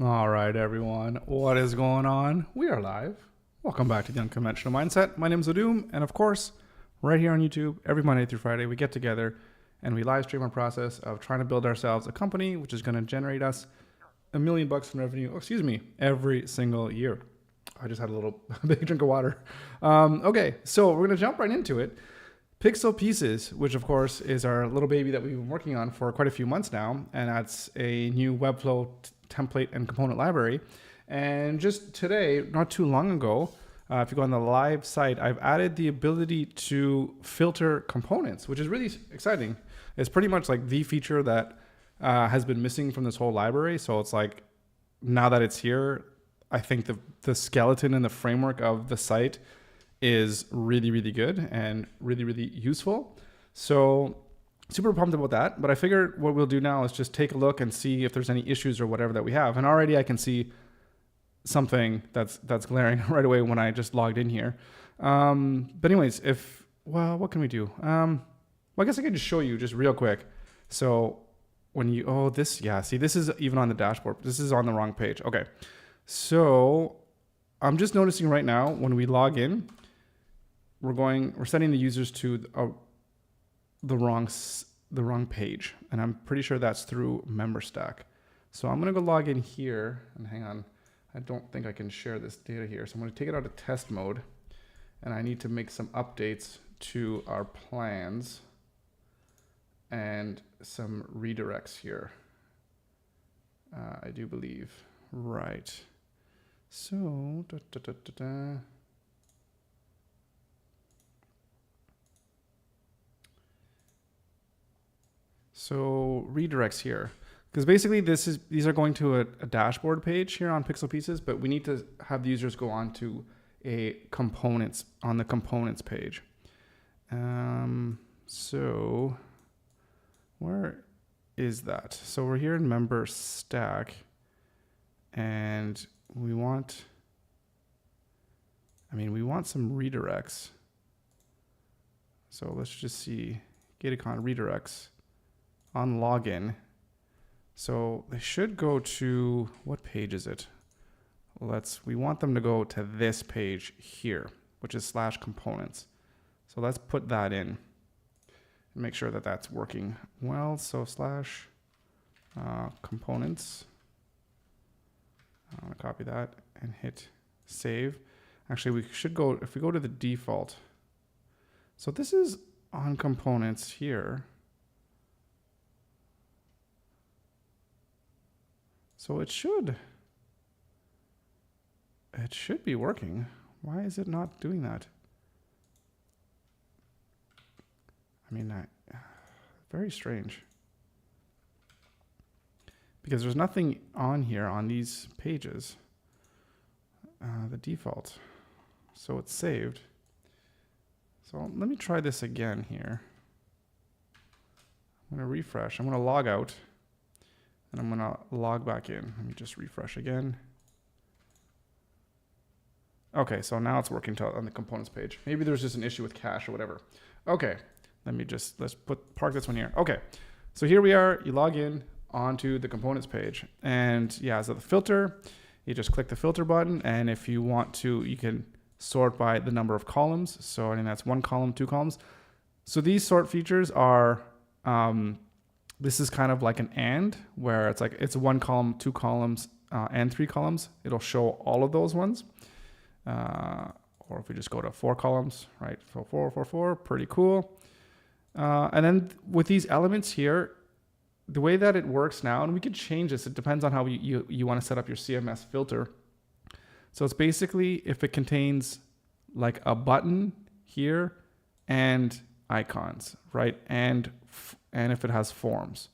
All right, everyone. What is going on? We are live. Welcome back to the Unconventional Mindset. My name is Adum, and of course, right here on YouTube, every Monday through Friday, we get together and we live stream our process of trying to build ourselves a company which is going to generate us $1 million in revenue, every single year. I just had a little big drink of water. Okay, so we're going to jump right into it. Piixel Pieces, which of course is our little baby that we've been working on for quite a few months now, and that's a new Webflow template and component library. And just today, not too long ago, if you go on the live site, I've added the ability to filter components, which is really exciting. It's pretty much like the feature that has been missing from this whole library. So it's like, now that it's here, I think the skeleton and the framework of the site is really, really good and really, really useful. So super pumped about that. But I figured what we'll do now is just take a look and see if there's any issues or whatever that we have. And already I can see something that's glaring right away when I just logged in here. But anyways, what can we do? Well, I guess I could just show you just real quick. So when you, this is even on the dashboard. This is on the wrong page. Okay. So I'm just noticing right now when we log in, we're sending the users to the wrong page, and I'm pretty sure that's through MemberStack. So I'm gonna go log in here, and hang on, I don't think I can share this data here. So I'm gonna take it out of test mode, and I need to make some updates to our plans and some redirects here. I do believe, right. So, So redirects here, because basically these are going to a dashboard page here on Piixel Pieces, but we need to have the users go on to the components page. So where is that? So we're here in MemberStack, and we want some redirects. So let's just see, Gaticon redirects on login. So they should go to, what page is it? We want them to go to this page here, which is /components. So let's put that in and make sure that that's working well. So /components. I'm gonna copy that and hit save. Actually, we should go, if we go to the default. So this is on components here. So it should be working. Why is it not doing that? Very strange. Because there's nothing on here on these pages, the default. So it's saved. So let me try this again here. I'm gonna refresh, I'm gonna log out, and I'm gonna log back in. Let me just refresh again. Okay, so now it's working on the components page. Maybe there's just an issue with cache or whatever. Okay, let's park this one here. Okay, so here we are, you log in onto the components page. And yeah, so the filter, you just click the filter button, and if you want to, you can sort by the number of columns. So I think that's 1 column, 2 columns. So these sort features are, this is kind of like an and, where it's 1 column, 2 columns, and 3 columns. It'll show all of those ones. Or if we just go to 4 columns, right? So 4, 4, 4, pretty cool. And then with these elements here, the way that it works now, and we could change this, it depends on how you want to set up your CMS filter. So it's basically if it contains like a button here and icons, right? And if it has forms,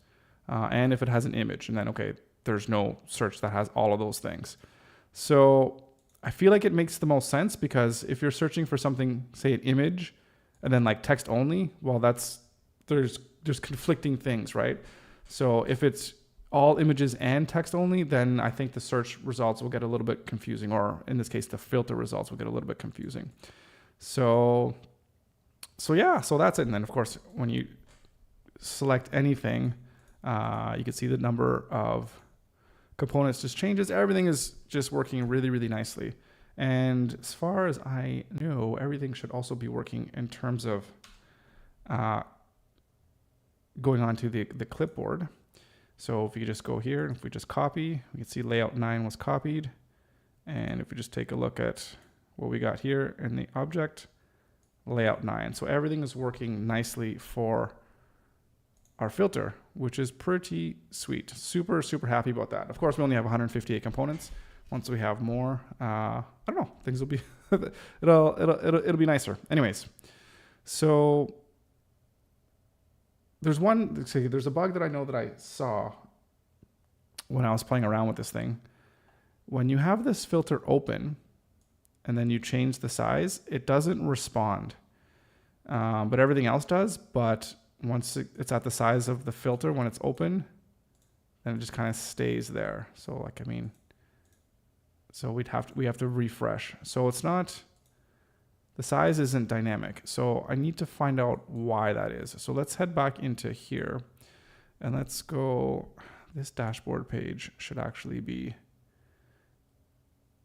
and if it has an image, and then, okay, there's no search that has all of those things. So I feel like it makes the most sense, because if you're searching for something, say an image, and then like text only, well, there's conflicting things, right? So if it's all images and text only, then I think the search results will get a little bit confusing, or in this case, the filter results will get a little bit confusing. So yeah, so that's it. And then of course, when you select anything, you can see the number of components just changes. Everything is just working really, really nicely. And as far as I know, everything should also be working in terms of going onto the clipboard. So if you just go here, and if we just copy, we can see layout 9 was copied. And if we just take a look at what we got here in the object, layout 9. So everything is working nicely for our filter, which is pretty sweet. Super, super happy about that. Of course, we only have 158 components. Once we have more, I don't know, things will be, it'll be nicer. Anyways, so there's a bug that I know that I saw when I was playing around with this thing. When you have this filter open and then you change the size, it doesn't respond, but everything else does. But once it's at the size of the filter, when it's open, then it just kind of stays there. So like, I mean, so we have to refresh. So it's not, the size isn't dynamic. So I need to find out why that is. So let's head back into here and let's go, this dashboard page should actually be,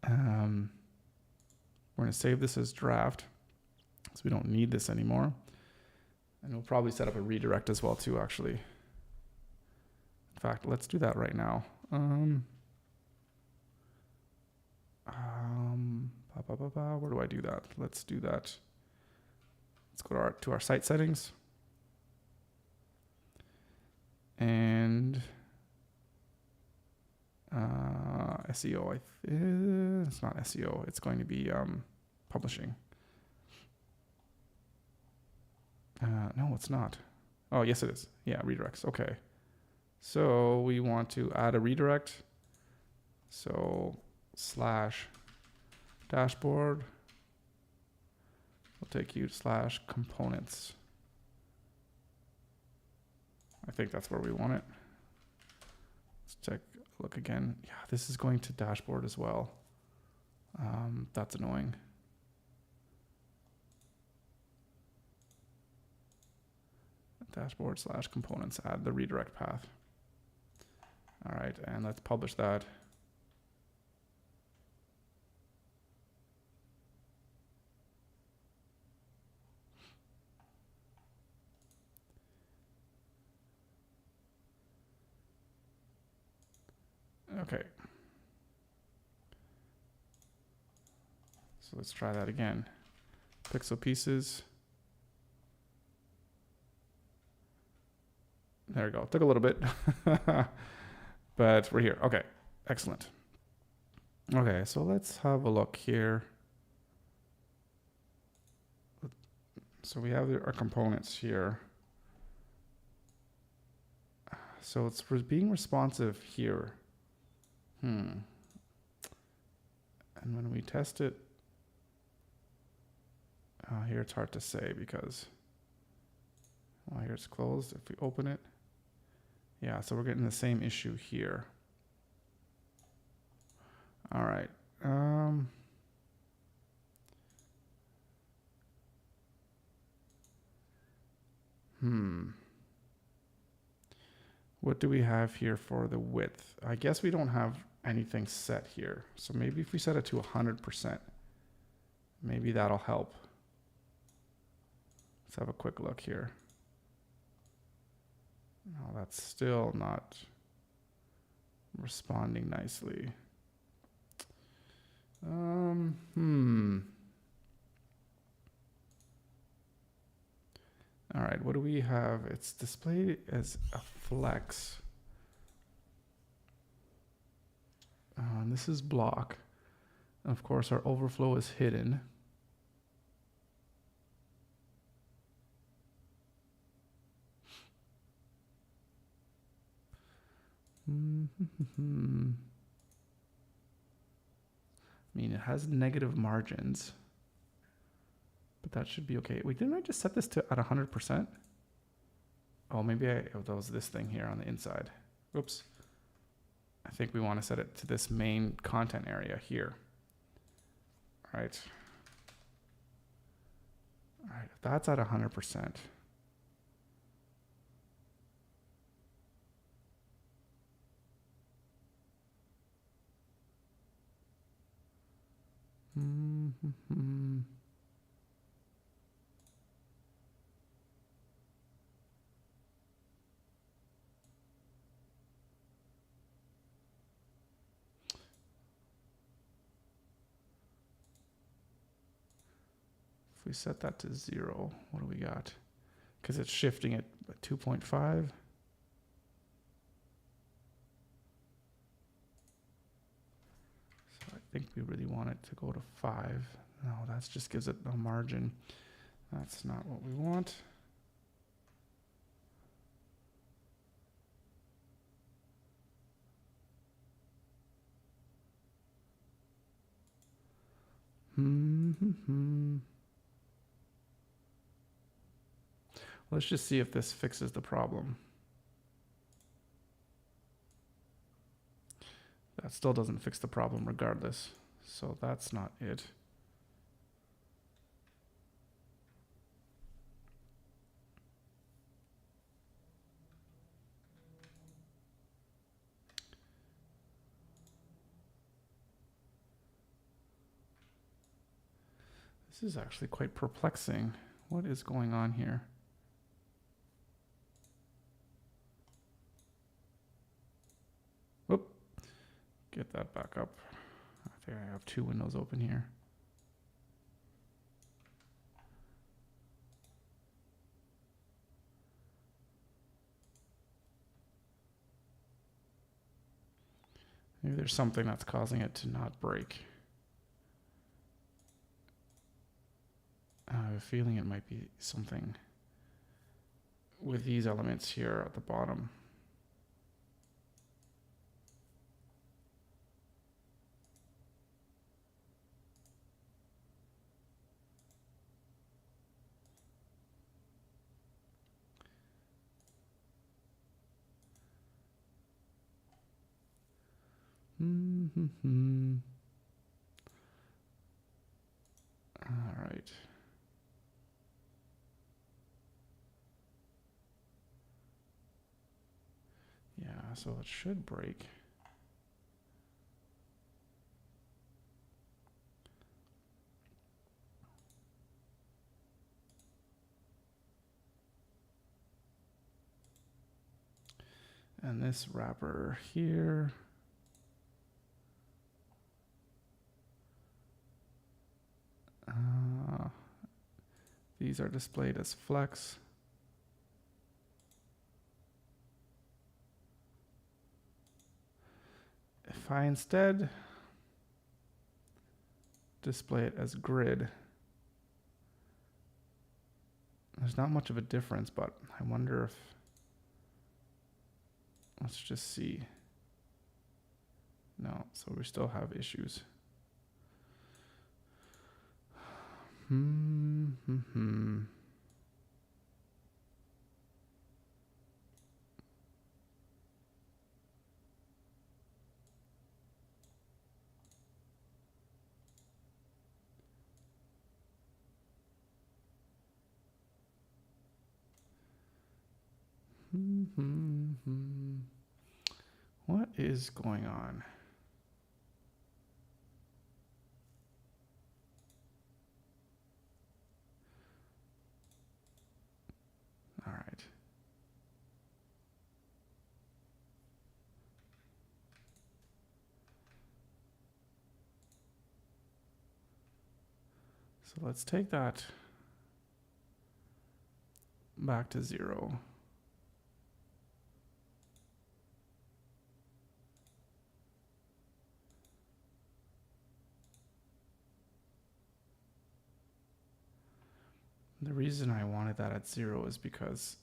we're going to save this as draft so we don't need this anymore. And we'll probably set up a redirect as well too, actually. In fact, let's do that right now. Where do I do that? Let's do that. Let's go to our site settings. And SEO, it's not SEO. It's going to be publishing. No, it's not. Oh, yes, it is. Yeah, redirects. Okay. So we want to add a redirect. So / dashboard will take you / components. I think that's where we want it. Let's check, look again. Yeah, this is going to dashboard as well. That's annoying. Dashboard / components, add the redirect path. All right, and let's publish that. Okay. So let's try that again. Pixel pieces. There we go. Took a little bit, but we're here. Okay, excellent. Okay, so let's have a look here. So we have our components here. So it's being responsive here. And when we test it, here it's hard to say because, well, here it's closed. If we open it, yeah, so we're getting the same issue here. All right. What do we have here for the width? I guess we don't have anything set here. So maybe if we set it to 100%, maybe that'll help. Let's have a quick look here. No, that's still not responding nicely. All right, what do we have? It's displayed as a flex. And this is block. And of course, our overflow is hidden. I mean, it has negative margins, but that should be okay. Wait, didn't I just set this to at 100%? Oh, maybe that was this thing here on the inside. Oops. I think we want to set it to this main content area here. All right. All right, if that's at 100%. If we set that to 0, what do we got? Because it's shifting at 2.5. So I think we really want it to go to 5. No, that just gives it a margin. That's not what we want. Let's just see if this fixes the problem. That still doesn't fix the problem regardless. So that's not it. This is actually quite perplexing. What is going on here? Whoop. Get that back up. I think I have 2 windows open here. Maybe there's something that's causing it to not break. I have a feeling it might be something with these elements here at the bottom. All right. Yeah, so it should break. And this wrapper here. These are displayed as flex. If I instead display it as grid, there's not much of a difference, but I wonder if, let's just see. No, so we still have issues. What is going on? All right. So let's take that back to 0. The reason I wanted that at 0 is because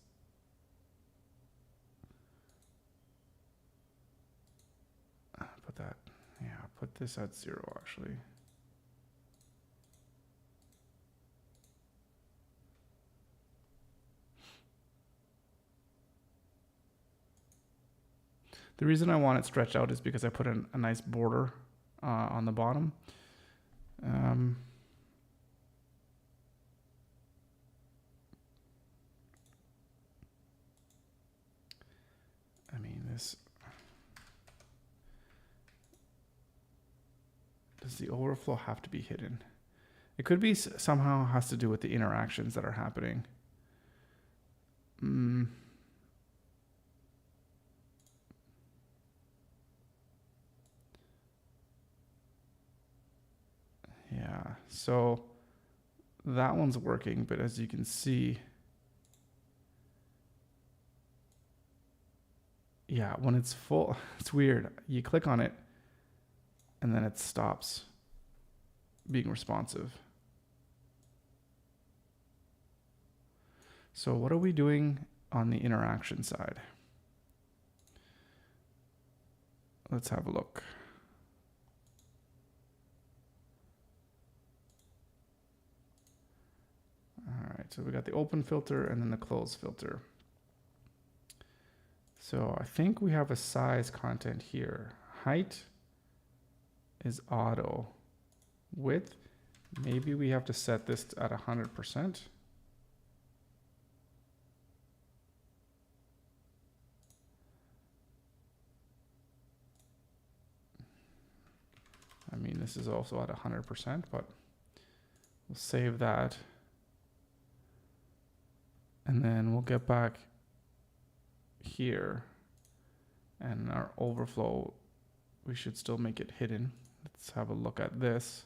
put this at 0 actually. The reason I want it stretched out is because I put a nice border on the bottom. I mean, does the overflow have to be hidden? It could be somehow has to do with the interactions that are happening. Yeah, so that one's working, but as you can see, yeah, when it's full, it's weird. You click on it and then it stops being responsive. So what are we doing on the interaction side? Let's have a look. All right, so we got the open filter and then the close filter. So I think we have a size content here. Height is auto. Width, maybe we have to set this at 100%. I mean, this is also at 100%, but we'll save that. And then we'll get back here, and our overflow, we should still make it hidden. Let's have a look at this.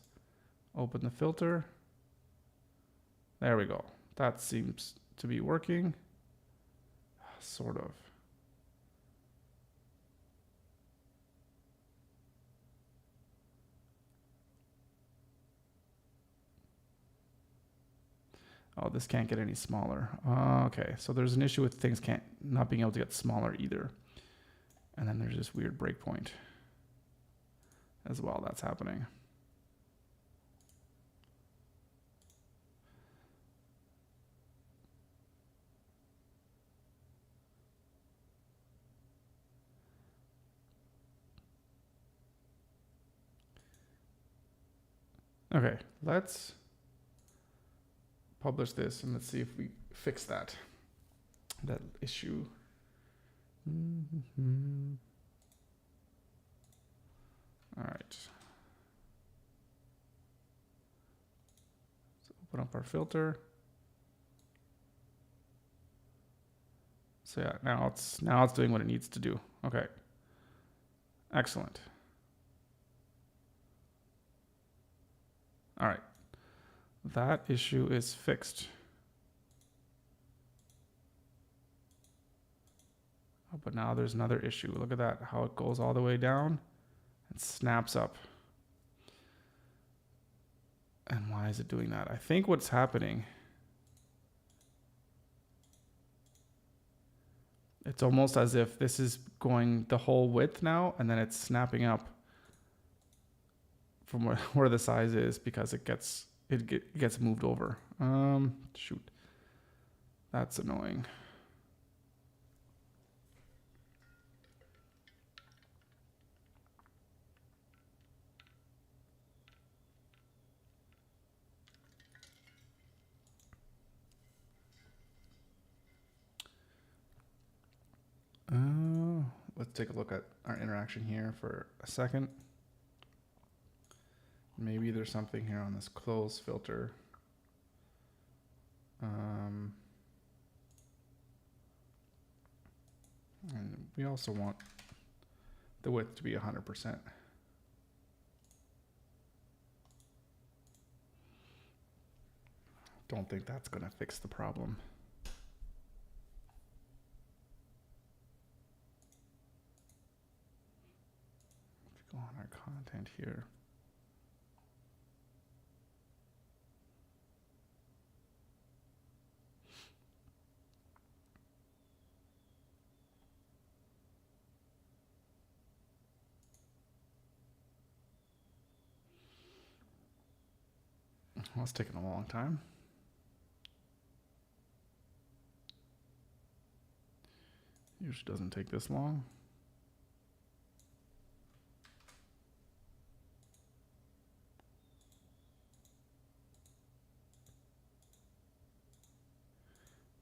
Open the filter. There we go. That seems to be working. Sort of. Oh, this can't get any smaller. Okay, so there's an issue with things not being able to get smaller either. And then there's this weird breakpoint as well that's happening. Okay, let's publish this and let's see if we fix that issue. All right. Let's open up our filter. So yeah, now it's doing what it needs to do. Okay. Excellent. All right. That issue is fixed. Oh, but now there's another issue. Look at that, how it goes all the way down and snaps up. And why is it doing that? I think what's happening, it's almost as if this is going the whole width now, and then it's snapping up from where the size is because it gets moved over. Shoot, that's annoying. Let's take a look at our interaction here for a second. Maybe there's something here on this close filter. And we also want the width to be 100%. Don't think that's going to fix the problem. Go on our content here. Well, it's taking a long time. Usually doesn't take this long.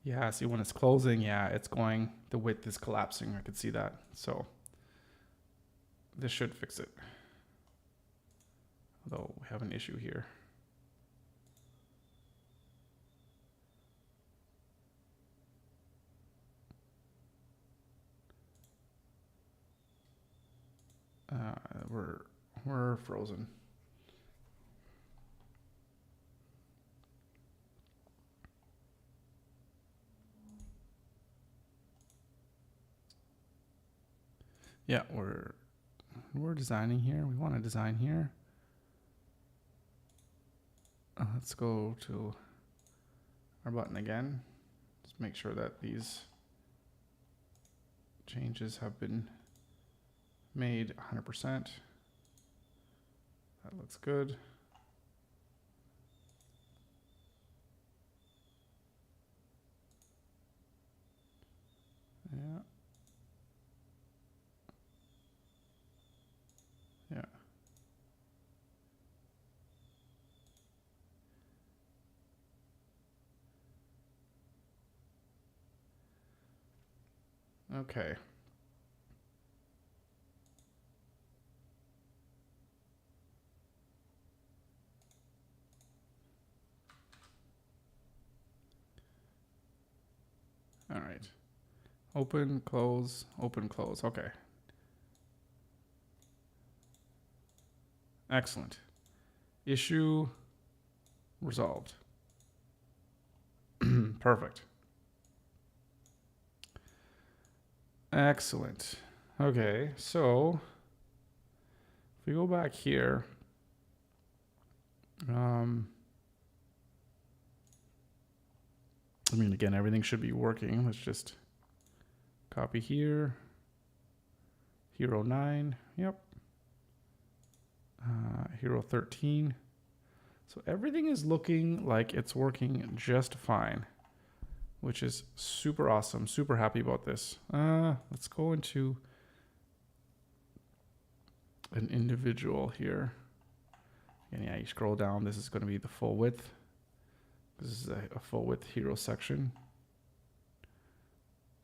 Yeah, see when it's closing, yeah, it's going, the width is collapsing. I could see that. So this should fix it. Although we have an issue here. We're frozen. Yeah, we're designing here. We want to design here. Let's go to our button again. Let's make sure that these changes have been made 100%. That looks good. Yeah. Yeah. Okay. All right. Open, close, open, close. Okay. Excellent. Issue resolved. Perfect. Excellent. Okay, so if we go back here, I mean, again, everything should be working. Let's just copy here. Hero 9, yep. Hero 13. So everything is looking like it's working just fine, which is super awesome. Super happy about this. Let's go into an individual here. And yeah, you scroll down. This is going to be the full width. This is a full width hero section.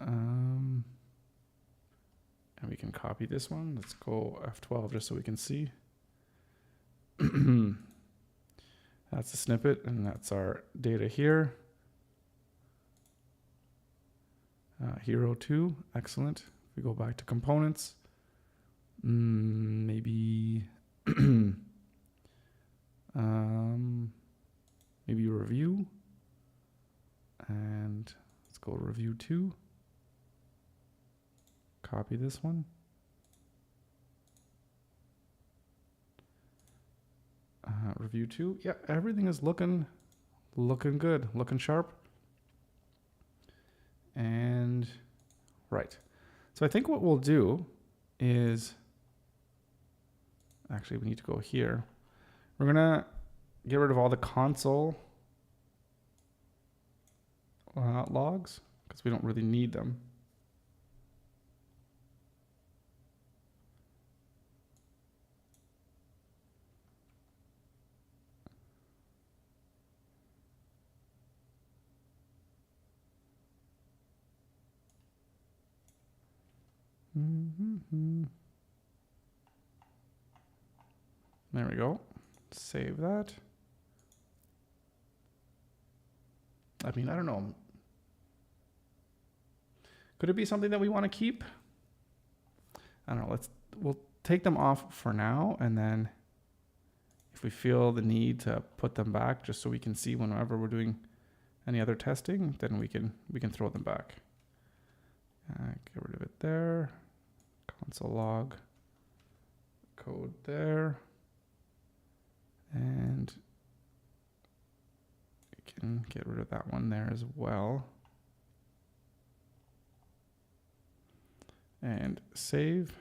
And we can copy this one. Let's go F12 just so we can see. That's a snippet, and that's our data here. Hero 2, excellent. If we go back to components, maybe maybe review, and let's go review 2. Copy this one. Review 2. Yeah, everything is looking good, looking sharp. And right. So I think what we'll do is, actually we need to go here. We're gonna get rid of all the console logs because we don't really need them. There we go. Save that. I mean, I don't know. Could it be something that we want to keep? I don't know. We'll take them off for now, and then if we feel the need to put them back, just so we can see whenever we're doing any other testing, then we can throw them back. Get rid of it there. Console log code there, and we can get rid of that one there as well. And save.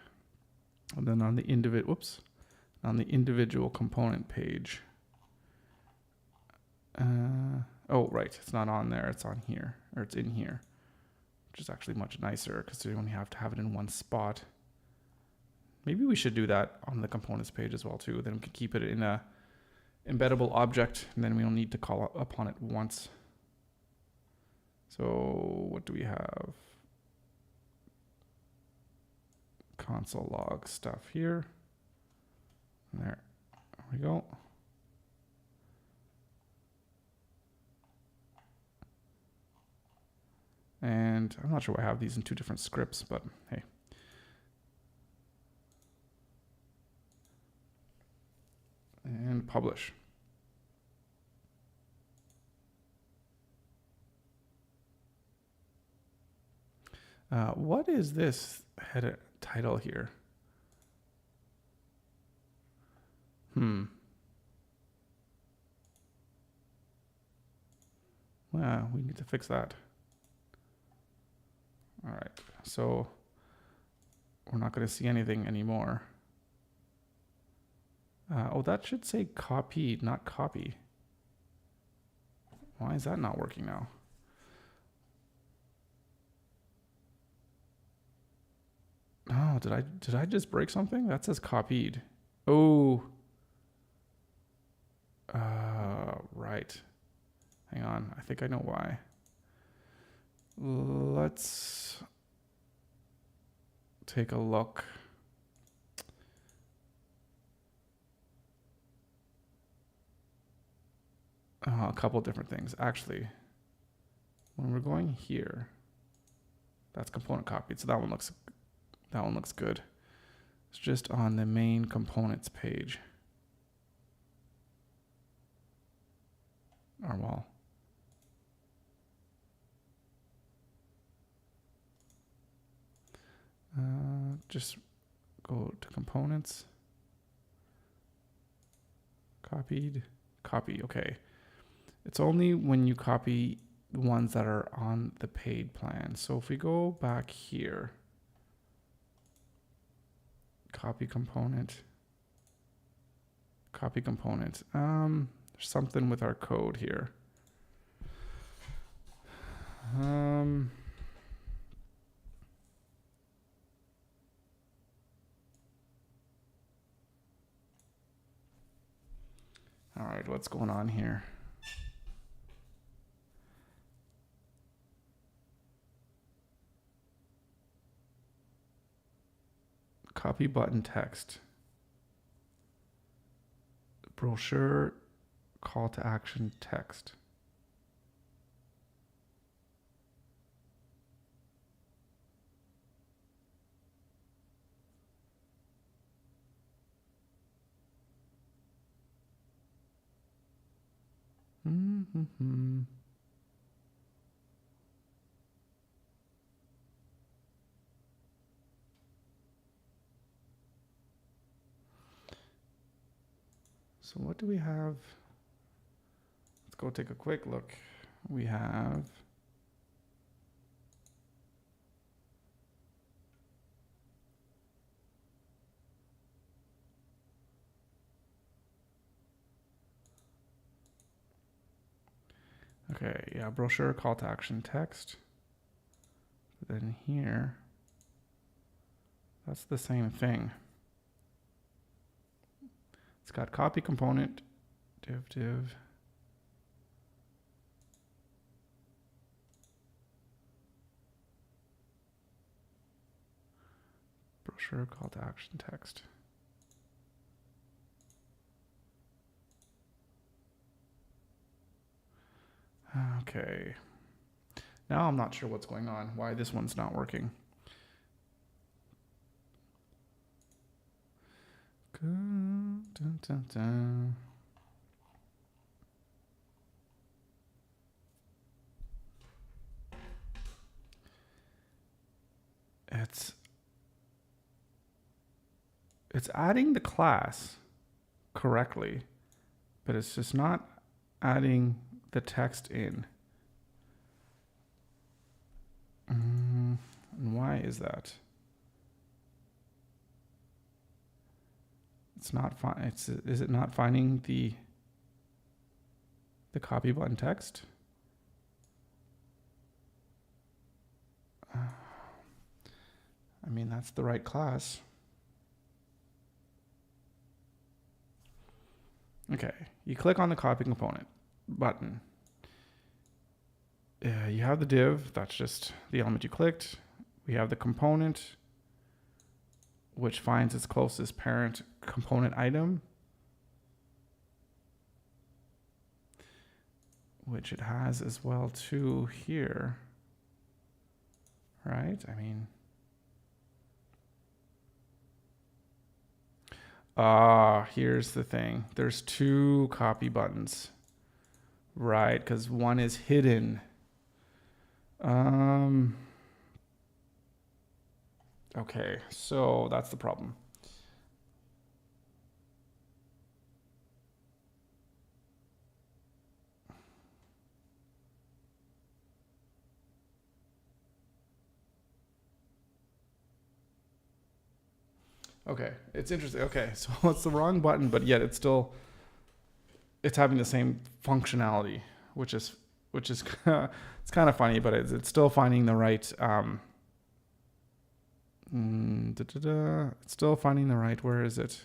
And then on the individual component page. Oh, right, it's not on there. It's on here, or it's in here, which is actually much nicer because you only have to have it in one spot. Maybe we should do that on the components page as well too. Then we can keep it in a embeddable object, and then we don't need to call upon it once. So what do we have? Console log stuff here. There we go. And I'm not sure why I have these in two different scripts, but hey. publish. What is this header title here? Well, we need to fix that. All right, so we're not going to see anything anymore. Oh, that should say copied, not copy. Why is that not working now? Oh, did I just break something? That says copied. Oh. Right. Hang on. I think I know why. Let's take a look. A couple different things. Actually, when we're going here, that's component copied. So that one looks good. It's just on the main components page. Or well, just go to components, copied, copy. Okay. It's only when you copy the ones that are on the paid plan. So if we go back here, copy component. There's something with our code here. All right, what's going on here? Copy button text. Brochure call to action text. So what do we have? Let's go take a quick look. We have brochure call to action text. But then here, that's the same thing. It's got copy component, div. Brochure call to action text. Okay. Now I'm not sure what's going on, why this one's not working. It's adding the class correctly, but it's just not adding the text in. And why is that? It's not is it not finding the copy button text? I mean, that's the right class. Okay, you click on the copy component button. You have the div, that's just the element you clicked. We have the component, which finds its closest parent component item, which it has as well too here, right? I mean, Here's the thing. There's two copy buttons, right? Because one is hidden. Okay, so that's the problem. Okay, it's interesting. Okay, so it's the wrong button, but yet it's having the same functionality, which is it's kind of funny, but it's still finding the right it's still finding the right. Where is it?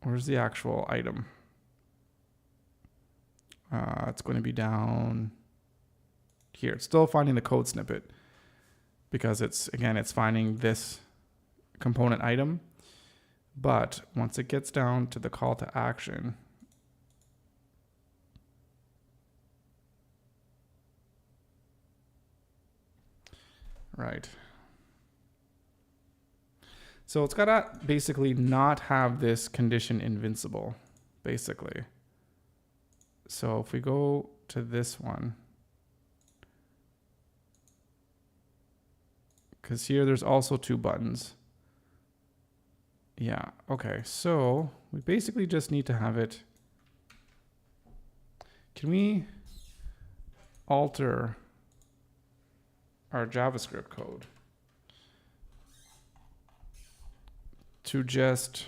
Where's the actual item? It's going to be down here. It's still finding the code snippet because it's finding this component item. But once it gets down to the call to action, right. So it's got to basically not have this condition invincible, basically. So if we go to this one, because here there's also two buttons. Yeah, okay, so we basically just need to have it. Can we alter our JavaScript code to just,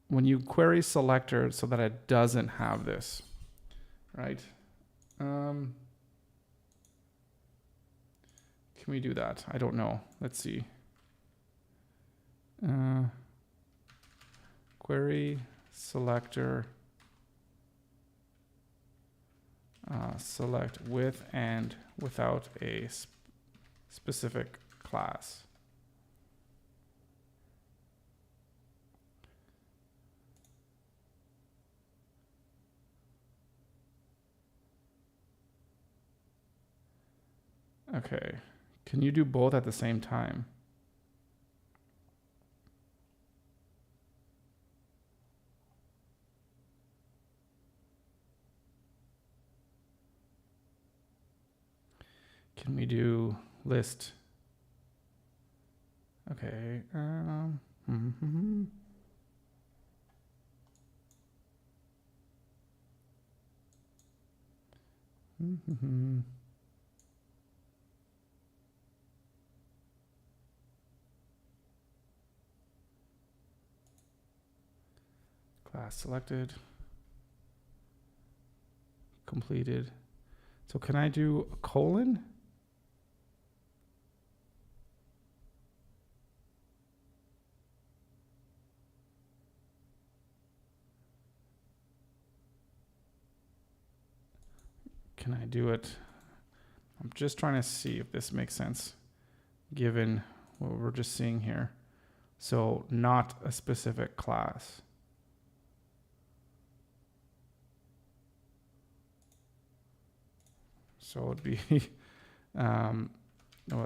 when you query selector so that it doesn't have this, right? Can we do that? I don't know. Let's see. Query selector select with and without a specific class. Okay, can you do both at the same time? Can we do list? Okay. Class selected. Completed. So can I do a colon? Can I do it? I'm just trying to see if this makes sense given what we're just seeing here. So not a specific class. So it'd be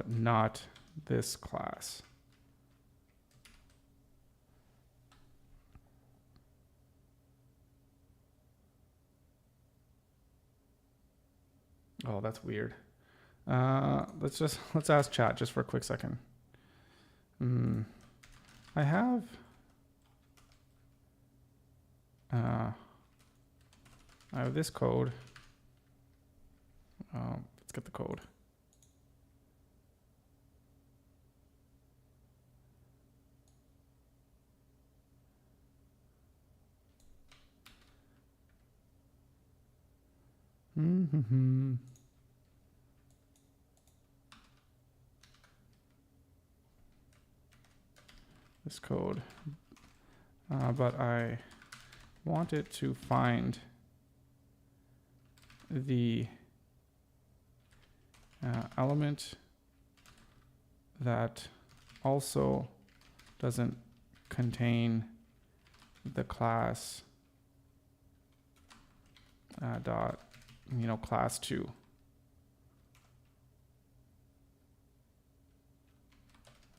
not this class. Oh, that's weird. Let's ask chat just for a quick second. I have this code. Let's get the code. This code, but I want it to find the element that also doesn't contain the class dot, class 2.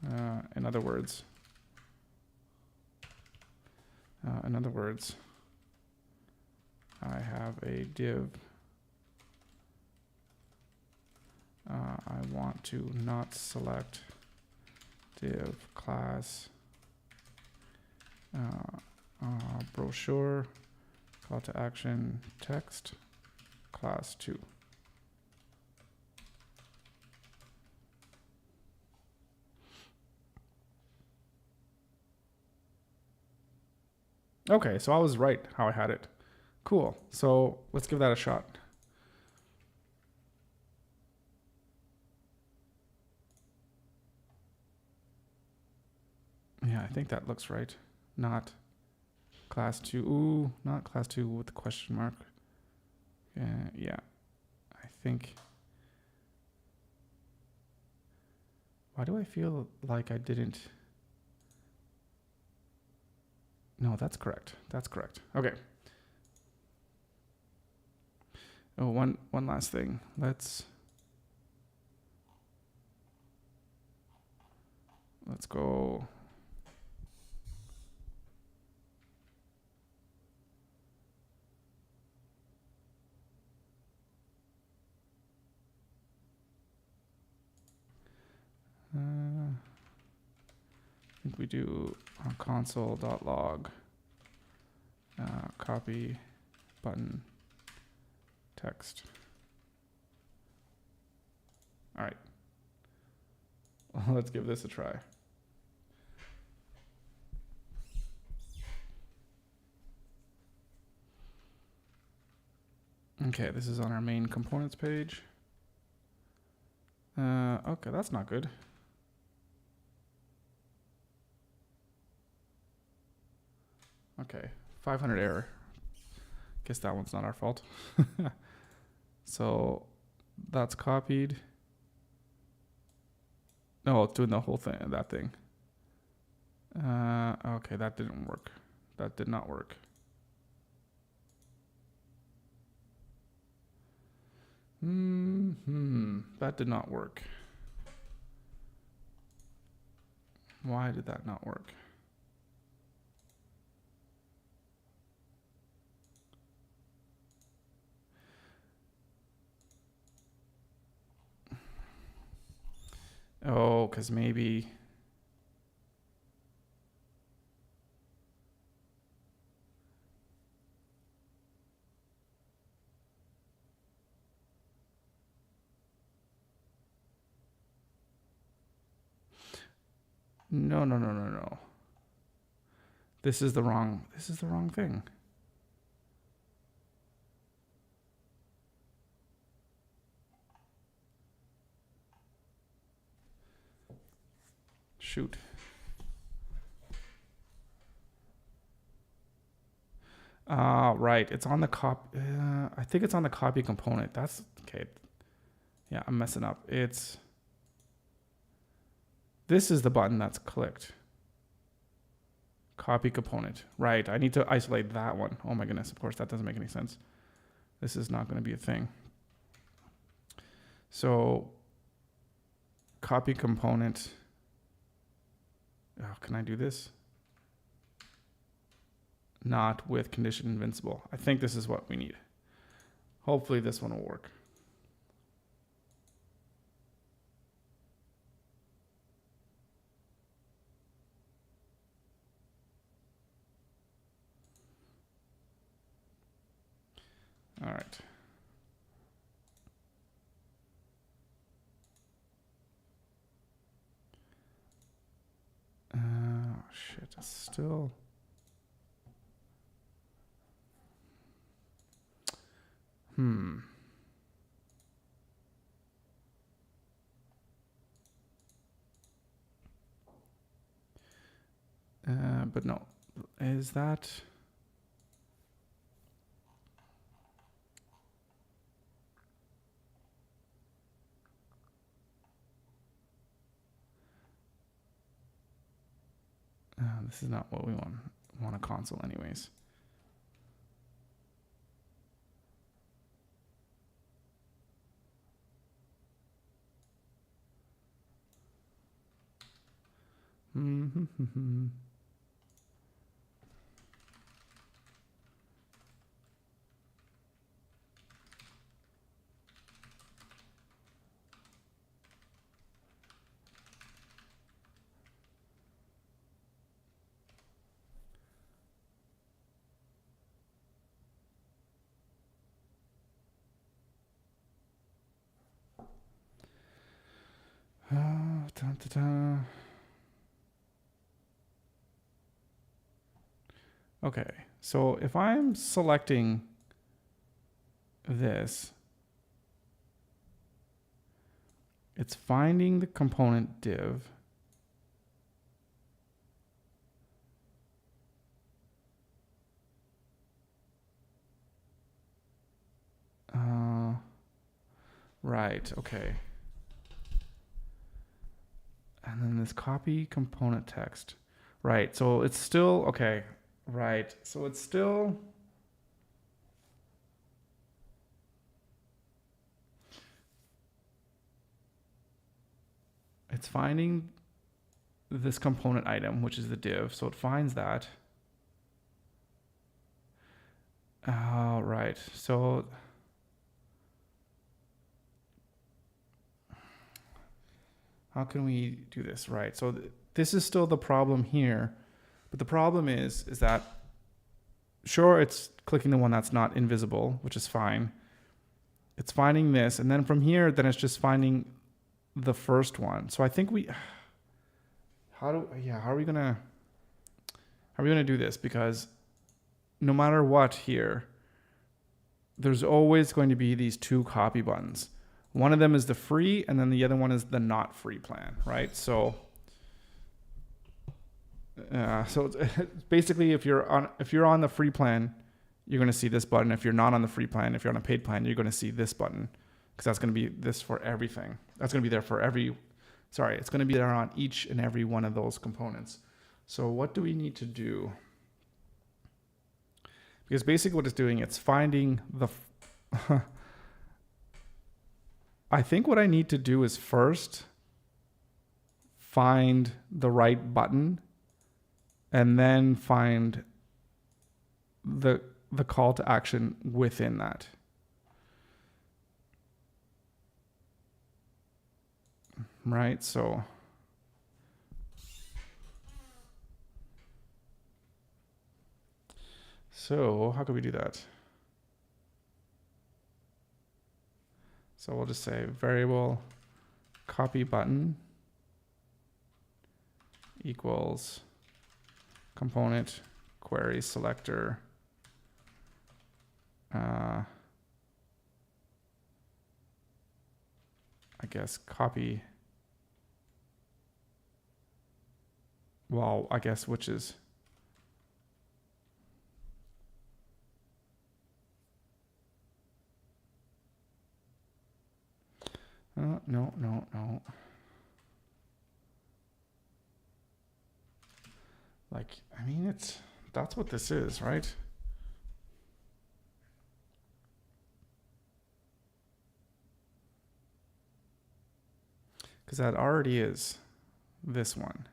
In other words, I have a div. I want to not select div class brochure call to action text class 2. Okay, so I was right how I had it. Cool. So let's give that a shot. Yeah, I think that looks right. Not class 2. Ooh, not class 2 with the question mark. Yeah, I think. Why do I feel like I didn't? No, that's correct. That's correct. Okay. Oh, one last thing. Let's go. I think we do console.log copy button text. All right. Well, let's give this a try. Okay, this is on our main components page. Okay, that's not good. Okay, 500 error. Guess that one's not our fault. So that's copied. No, it's doing the whole thing, that thing. Okay, that didn't work. That did not work. That did not work. Why did that not work? Oh, because maybe. No. This is the wrong thing. Shoot. Right. It's on the I think it's on the copy component. That's okay. Yeah, I'm messing up. This is the button that's clicked. Copy component. Right. I need to isolate that one. Oh my goodness. Of course, that doesn't make any sense. This is not going to be a thing. So copy component. Oh, can I do this? Not with condition invincible. I think this is what we need. Hopefully this one will work. All right. Shit, it's still. But no, is that? This is not what we want. We want a console anyways. Okay, so if I'm selecting this, it's finding the component div. Right, okay. And then this copy component text. Right, so it's still, okay, right. So it's still, it's finding this component item, which is the div. So it finds that. Right, so how can we do this? Right, so this is still the problem here. But the problem is that, sure, it's clicking the one that's not invisible, which is fine. It's finding this, and then from here, then it's just finding the first one. So I think how are we gonna do this? Because no matter what here, there's always going to be these two copy buttons. One of them is the free, and then the other one is the not free plan, right? So basically, if you're on the free plan, you're going to see this button. If you're not on the free plan, if you're on a paid plan, you're going to see this button, because that's going to be this for everything. That's going to be there for it's going to be there on each and every one of those components. So what do we need to do? Because basically what it's doing, it's finding the, I think what I need to do is first find the right button, and then find the call to action within that. Right, so how could we do that? So we'll just say variable copy button equals component query selector I guess copy, well, I guess which is no. Like, I mean, that's what this is, right? Because that already is this one.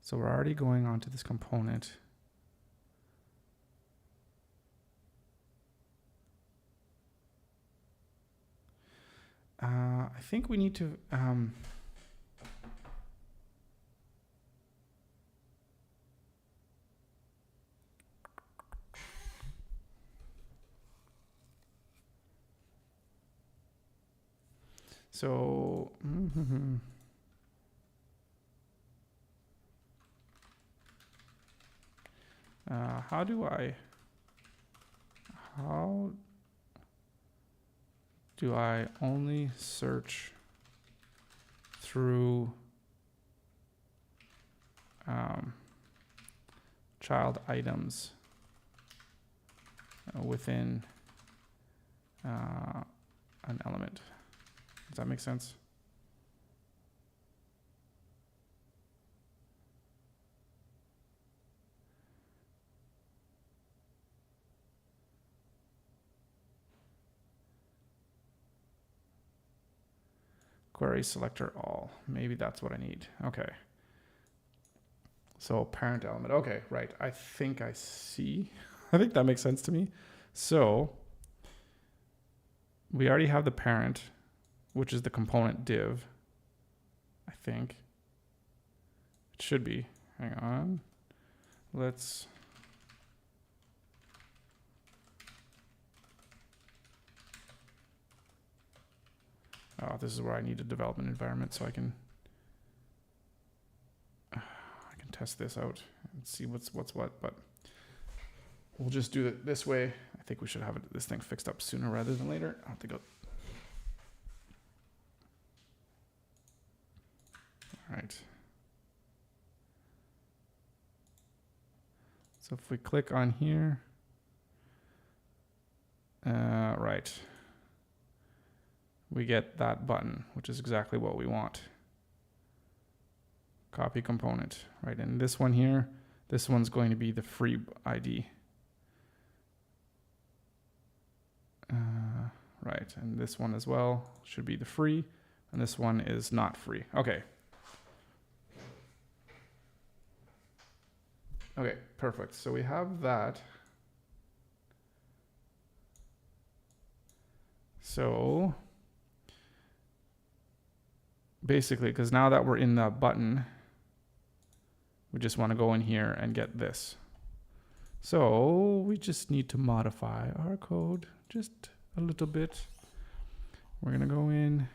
So we're already going on to this component. I think we need to so how do I only search through child items within an element? Does that make sense? Query selector all. Maybe that's what I need. Okay. So parent element. Okay, right. I think I see. I think that makes sense to me. So we already have the parent, which is the component div. I think it should be. Hang on. Let's. Oh, this is where I need a development environment so I can test this out and see what's what. But we'll just do it this way. I think we should have this thing fixed up sooner rather than later. I'll have to go. All right. So if we click on here, right, we get that button, which is exactly what we want. Copy component, right? And this one here, this one's going to be the free ID. Right, and this one as well should be the free, and this one is not free. Okay. Okay, perfect. So we have that. So basically, because now that we're in the button, we just want to go in here and get this. So we just need to modify our code just a little bit. We're going to go in.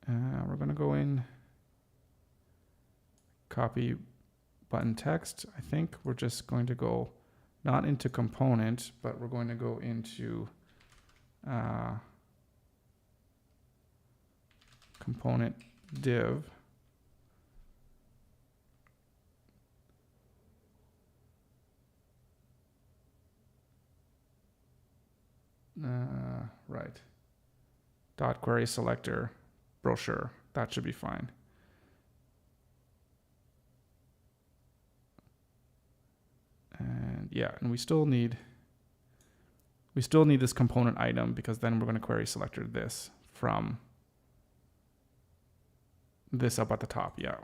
We're going to go in. Copy button text. I think we're just going to go not into component, but we're going to go into component div. Right. Dot query selector brochure. That should be fine. And yeah, and we still need this component item because then we're going to query selector this from this up at the top. Yeah.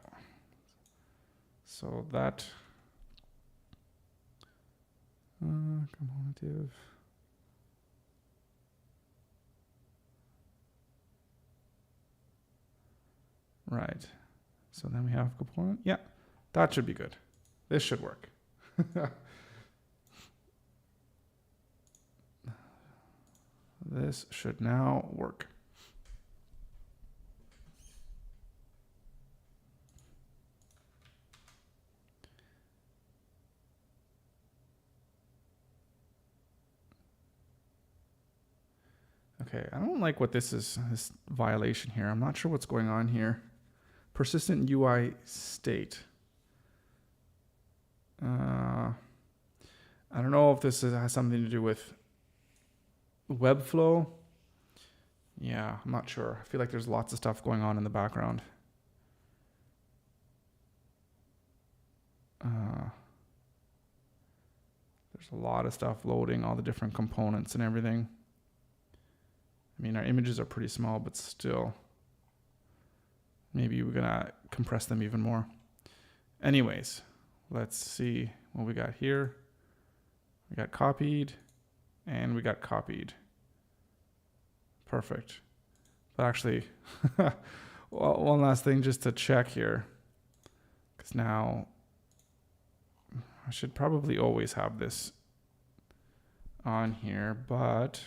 So that component div. Right. So then we have component. Yeah, that should be good. This should work. This should now work. Okay, I don't like what this is, this violation here. I'm not sure what's going on here. Persistent UI state. I don't know if this has something to do with Webflow. Yeah, I'm not sure. I feel like there's lots of stuff going on in the background. There's a lot of stuff loading, all the different components and everything. I mean, our images are pretty small, but still, maybe we're gonna compress them even more. Anyways, let's see what we got here. We got copied and we got copied. Perfect. But actually, well, one last thing just to check here, because now I should probably always have this on here, but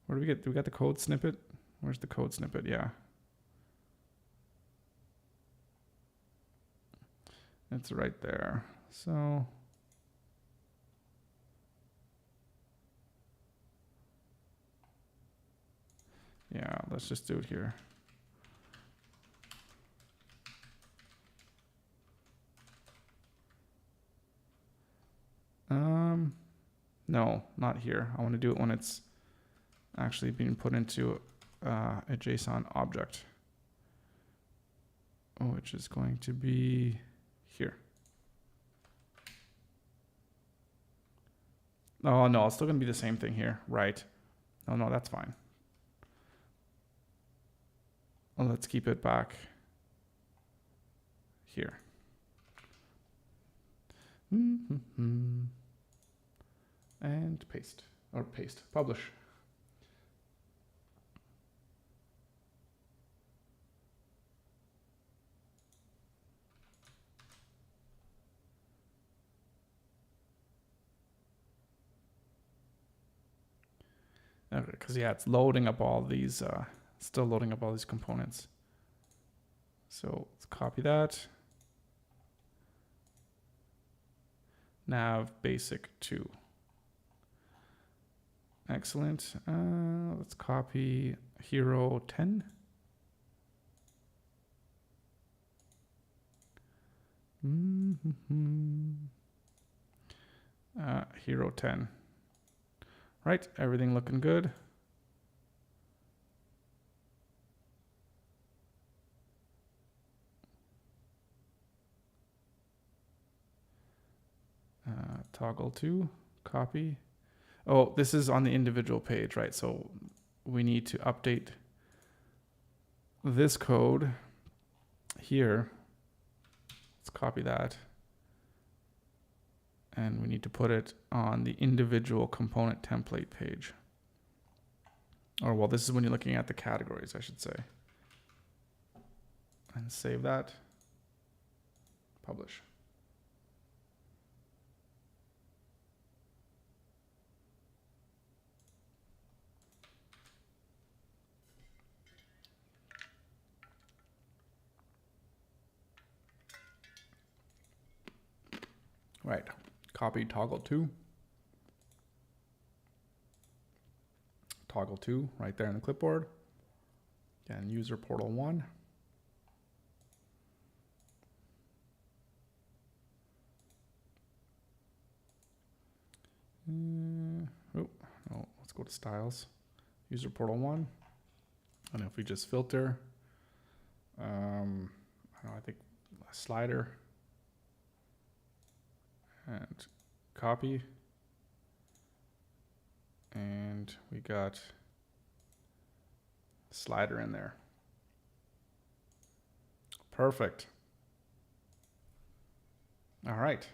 where do we get? Do we got the code snippet? Where's the code snippet? Yeah. It's right there. So yeah, let's just do it here. No, not here. I want to do it when it's actually being put into a JSON object, which is going to be here. Oh no, it's still gonna be the same thing here, right? Oh no, that's fine. Well, let's keep it back here. And paste, or paste, publish. Okay, because yeah, it's loading up all these, still loading up all these components. So let's copy that. Nav basic 2. Excellent. Let's copy hero 10. Hero 10. Right, everything looking good. Toggle 2, copy. Oh, this is on the individual page, right? So we need to update this code here. Let's copy that. And we need to put it on the individual component template page. Or well, this is when you're looking at the categories, I should say. And save that. Publish. Right, copy toggle 2. Toggle 2 right there in the clipboard. Again, user portal 1. Oh, no, let's go to styles. User portal 1. And if we just filter, I don't know, I think a slider. And copy, and we got slider in there. Perfect. All right.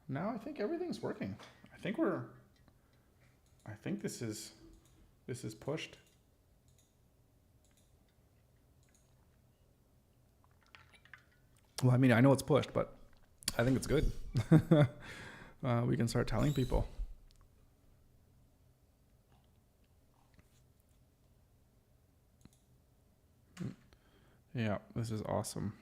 Now I think everything's working. I think this is pushed. Well, I mean, I know it's pushed, but I think it's good. We can start telling people. Yeah, this is awesome.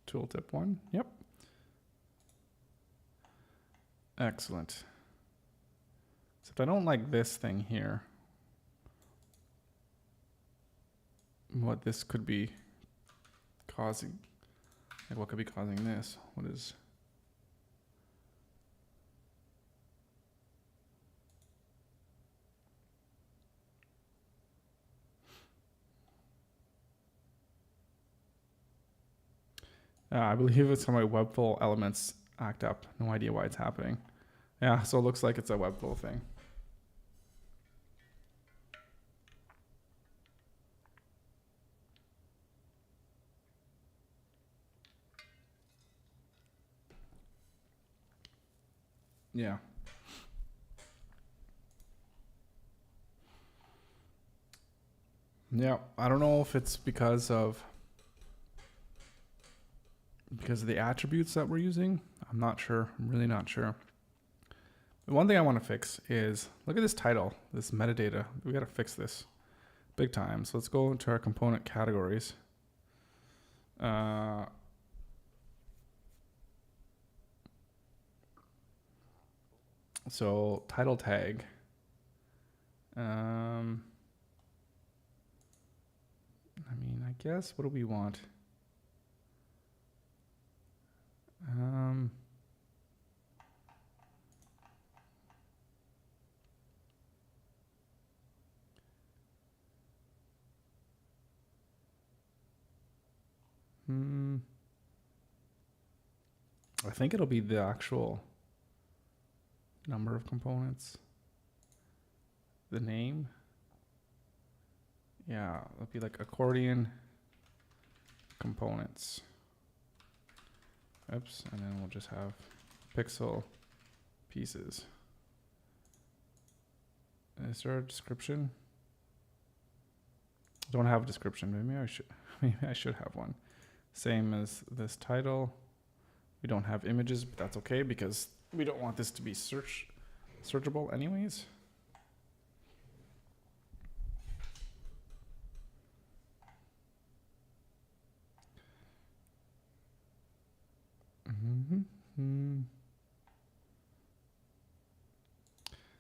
Tooltip 1, yep. Excellent. So if I don't like this thing here, what this could be causing, like what could be causing this? What is? I believe it's how my Webflow elements act up. No idea why it's happening. Yeah, so it looks like it's a Webflow thing. Yeah. Yeah, I don't know if it's because of the attributes that we're using. I'm not sure. I'm really not sure. But one thing I want to fix is, look at this title, this metadata. We got to fix this big time. So let's go into our component categories. So title tag. I mean, I guess, what do we want? I think it'll be the actual number of components. The name. Yeah, it'll be like accordion components. Oops, and then we'll just have Piixel pieces. Is there a description? I don't have a description. Maybe I should have one. Same as this title. We don't have images, but that's okay because we don't want this to be searchable anyways.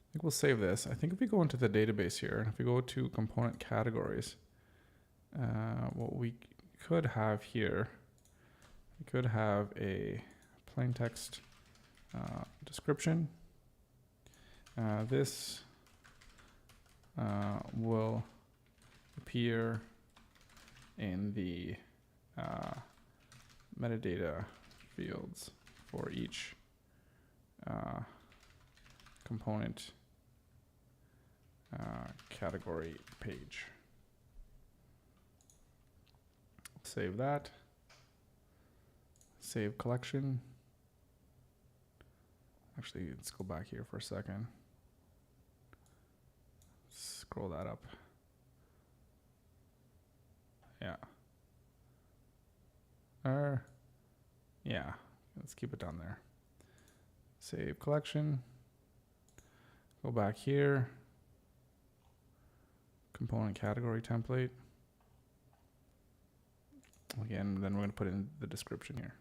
I think we'll save this. I think if we go into the database here, if we go to component categories, what we could have here, we could have a plain text description. This will appear in the metadata fields for each component category page. Save that. Save collection. Actually, let's go back here for a second. Scroll that up. Yeah. Yeah, let's keep it down there. Save collection. Go back here. Component category template. Again, then we're going to put in the description here.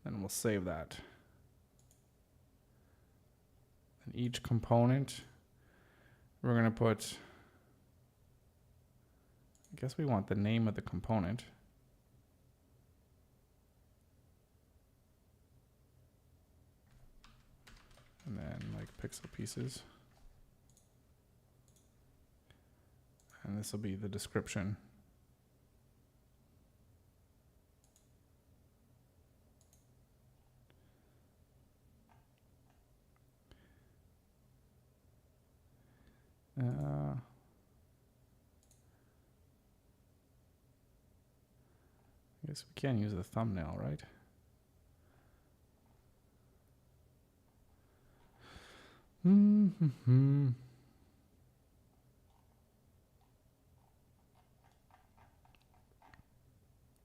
Then we'll save that. And each component, we're going to put, I guess we want the name of the component. And then like Piixel pieces. And this will be the description. I guess we can use the thumbnail, right?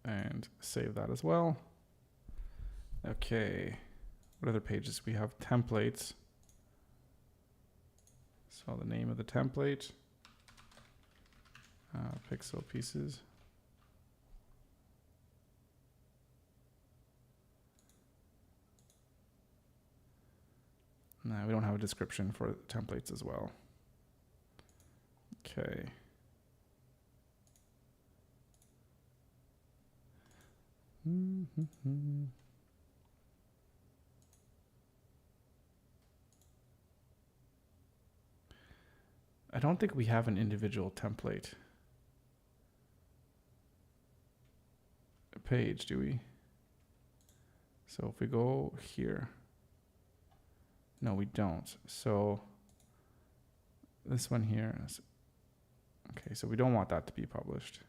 And save that as well. Okay, what other pages? We have templates. So the name of the template, Piixel pieces. No, we don't have a description for templates as well. Okay. I don't think we have an individual template page, do we? So if we go here, no, we don't. So this one here is, okay, so we don't want that to be published.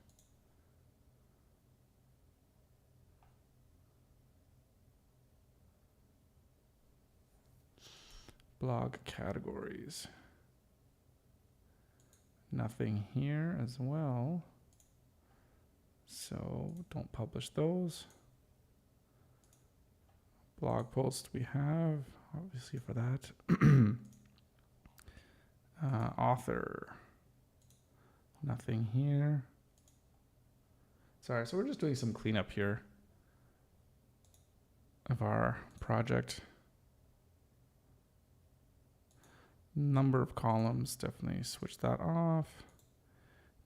Blog categories. Nothing here as well. So don't publish those. Blog posts we have, obviously for that. Author. Nothing here. Sorry, so we're just doing some cleanup here of our project. Number of columns, definitely switch that off.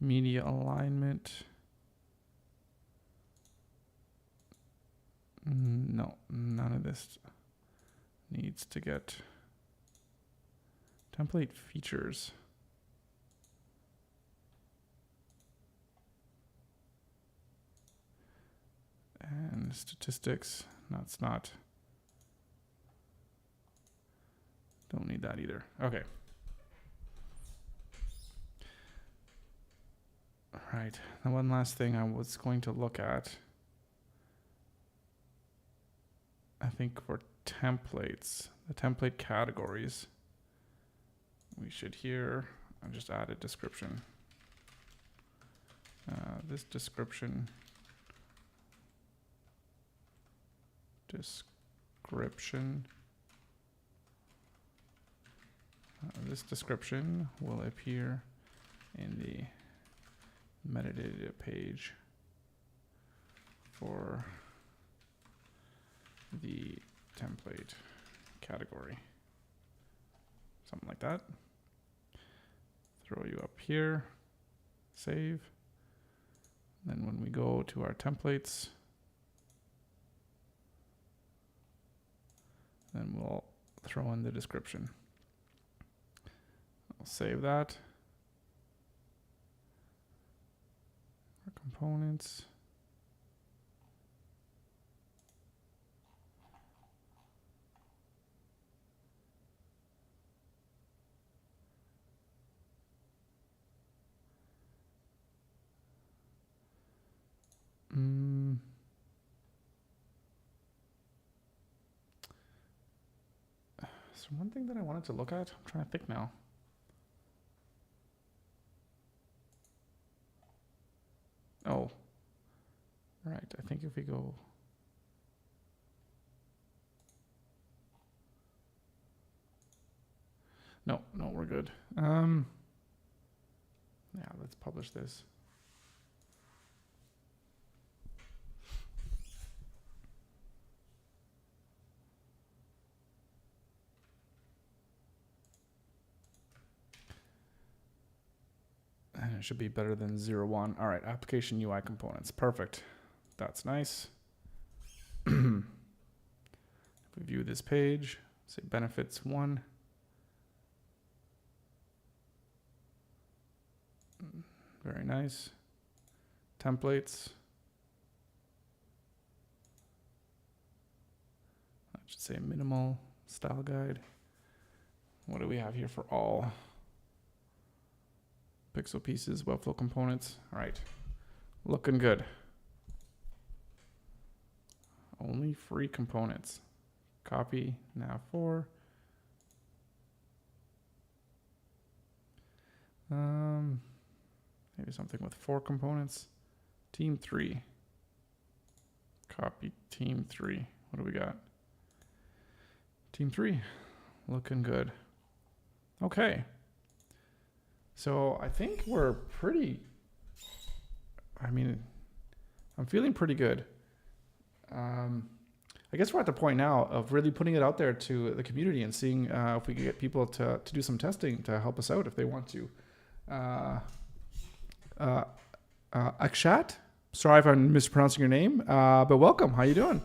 Media alignment. No, none of this needs to get. Template features. And statistics. No, it's not. Don't need that either. Okay. All right. And one last thing I was going to look at. I think for templates, the template categories, we should here, I just added description. This description this description will appear in the metadata page for the template category. Something like that. Throw you up here, save. Then when we go to our templates, then we'll throw in the description. I'll save that. Our components. So one thing that I wanted to look at, I'm trying to think now. Oh, right. I think if we go. No, we're good. Yeah, let's publish this. And it should be better than 0.1. All right, application UI components. Perfect. That's nice. If we view this page, say benefits 1. Very nice. Templates. I should say minimal style guide. What do we have here for all? Pixel pieces, Webflow components. All right, looking good. Only free components. Copy, nav4. Maybe something with 4 components. Team 3. Copy team 3. What do we got? Team 3. Looking good. Okay. So I think we're pretty, I'm feeling pretty good. I guess we're at the point now of really putting it out there to the community and seeing if we can get people to do some testing to help us out if they want to. Akshat, sorry if I'm mispronouncing your name, but welcome. How you doing?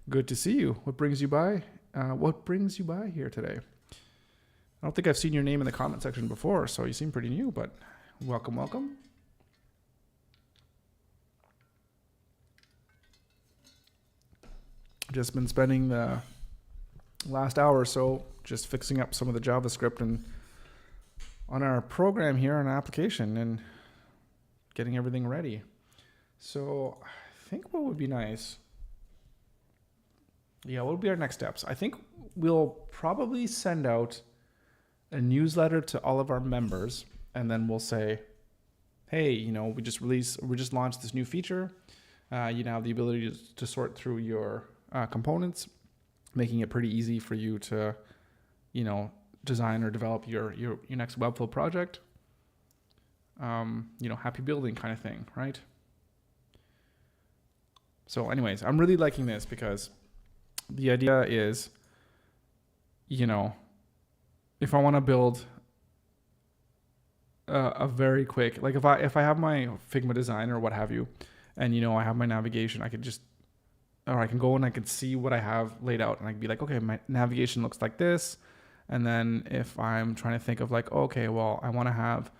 Good to see you. What brings you by? What brings you by here today? I don't think I've seen your name in the comment section before, so you seem pretty new, but welcome, welcome. Just been spending the last hour or so just fixing up some of the JavaScript and on our program here, on our application, and getting everything ready. So I think what would be nice, what would be our next steps? I think we'll probably send out a newsletter to all of our members, and then we'll say, hey, we just launched this new feature. You now have the ability to sort through your components, making it pretty easy for you to, design or develop your next Webflow project. Happy building kind of thing, right? So anyways, I'm really liking this because the idea is, if I want to build a very quick, like if I have my Figma design or what have you, and I have my navigation, I can go and I can see what I have laid out, and I can be like, okay, my navigation looks like this. And then if I'm trying to think of like, okay, well, I want to have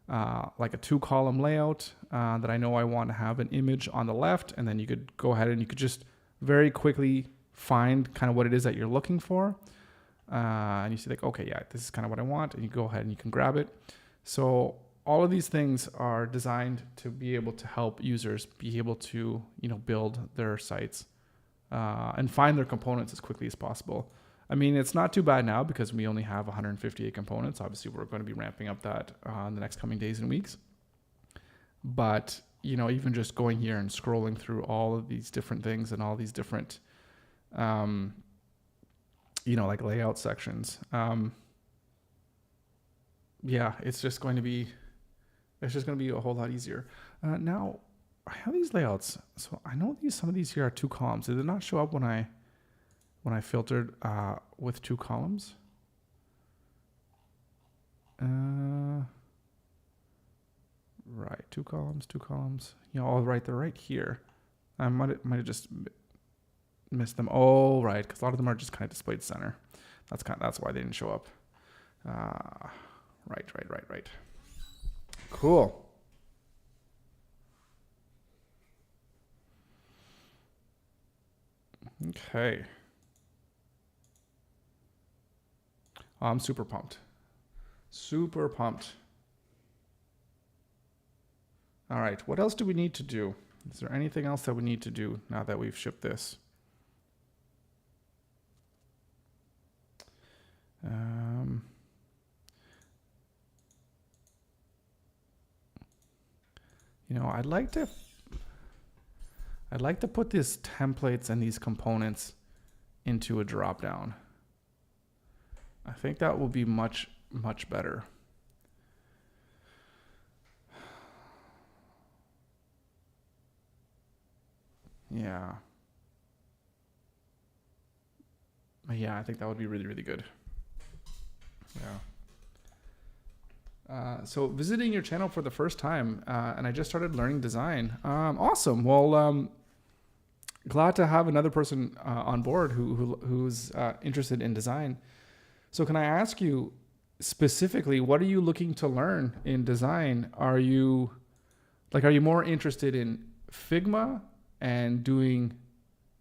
like a 2-column layout that I know I want to have an image on the left, and then you could go ahead and you could just very quickly find kind of what it is that you're looking for. And you see like, okay, yeah, this is kind of what I want, and you go ahead and you can grab it. So all of these things are designed to be able to help users be able to, build their sites and find their components as quickly as possible. I mean, it's not too bad now because we only have 158 components. Obviously, we're going to be ramping up that in the next coming days and weeks. But, even just going here and scrolling through all of these different things and all these different, like layout sections. It's just going to be a whole lot easier. Now, I have these layouts. So I know some of these here are 2 columns. Did it not show up when I filtered with 2 columns? Right, 2 columns. All right, they're right here. I might have just missed them. Oh, right, because a lot of them are just kind of displayed center. That's why they didn't show up. Right. Cool. Okay. I'm super pumped. All right, what else do we need to do? Is there anything else that we need to do now that we've shipped this? I'd like to put these templates and these components into a dropdown. I think that will be much, much better. Yeah. Yeah, I think that would be really, really good. Yeah. So visiting your channel for the first time, and I just started learning design. Awesome. Well, glad to have another person on board who's interested in design. So can I ask you specifically, what are you looking to learn in design? Are you more interested in Figma and doing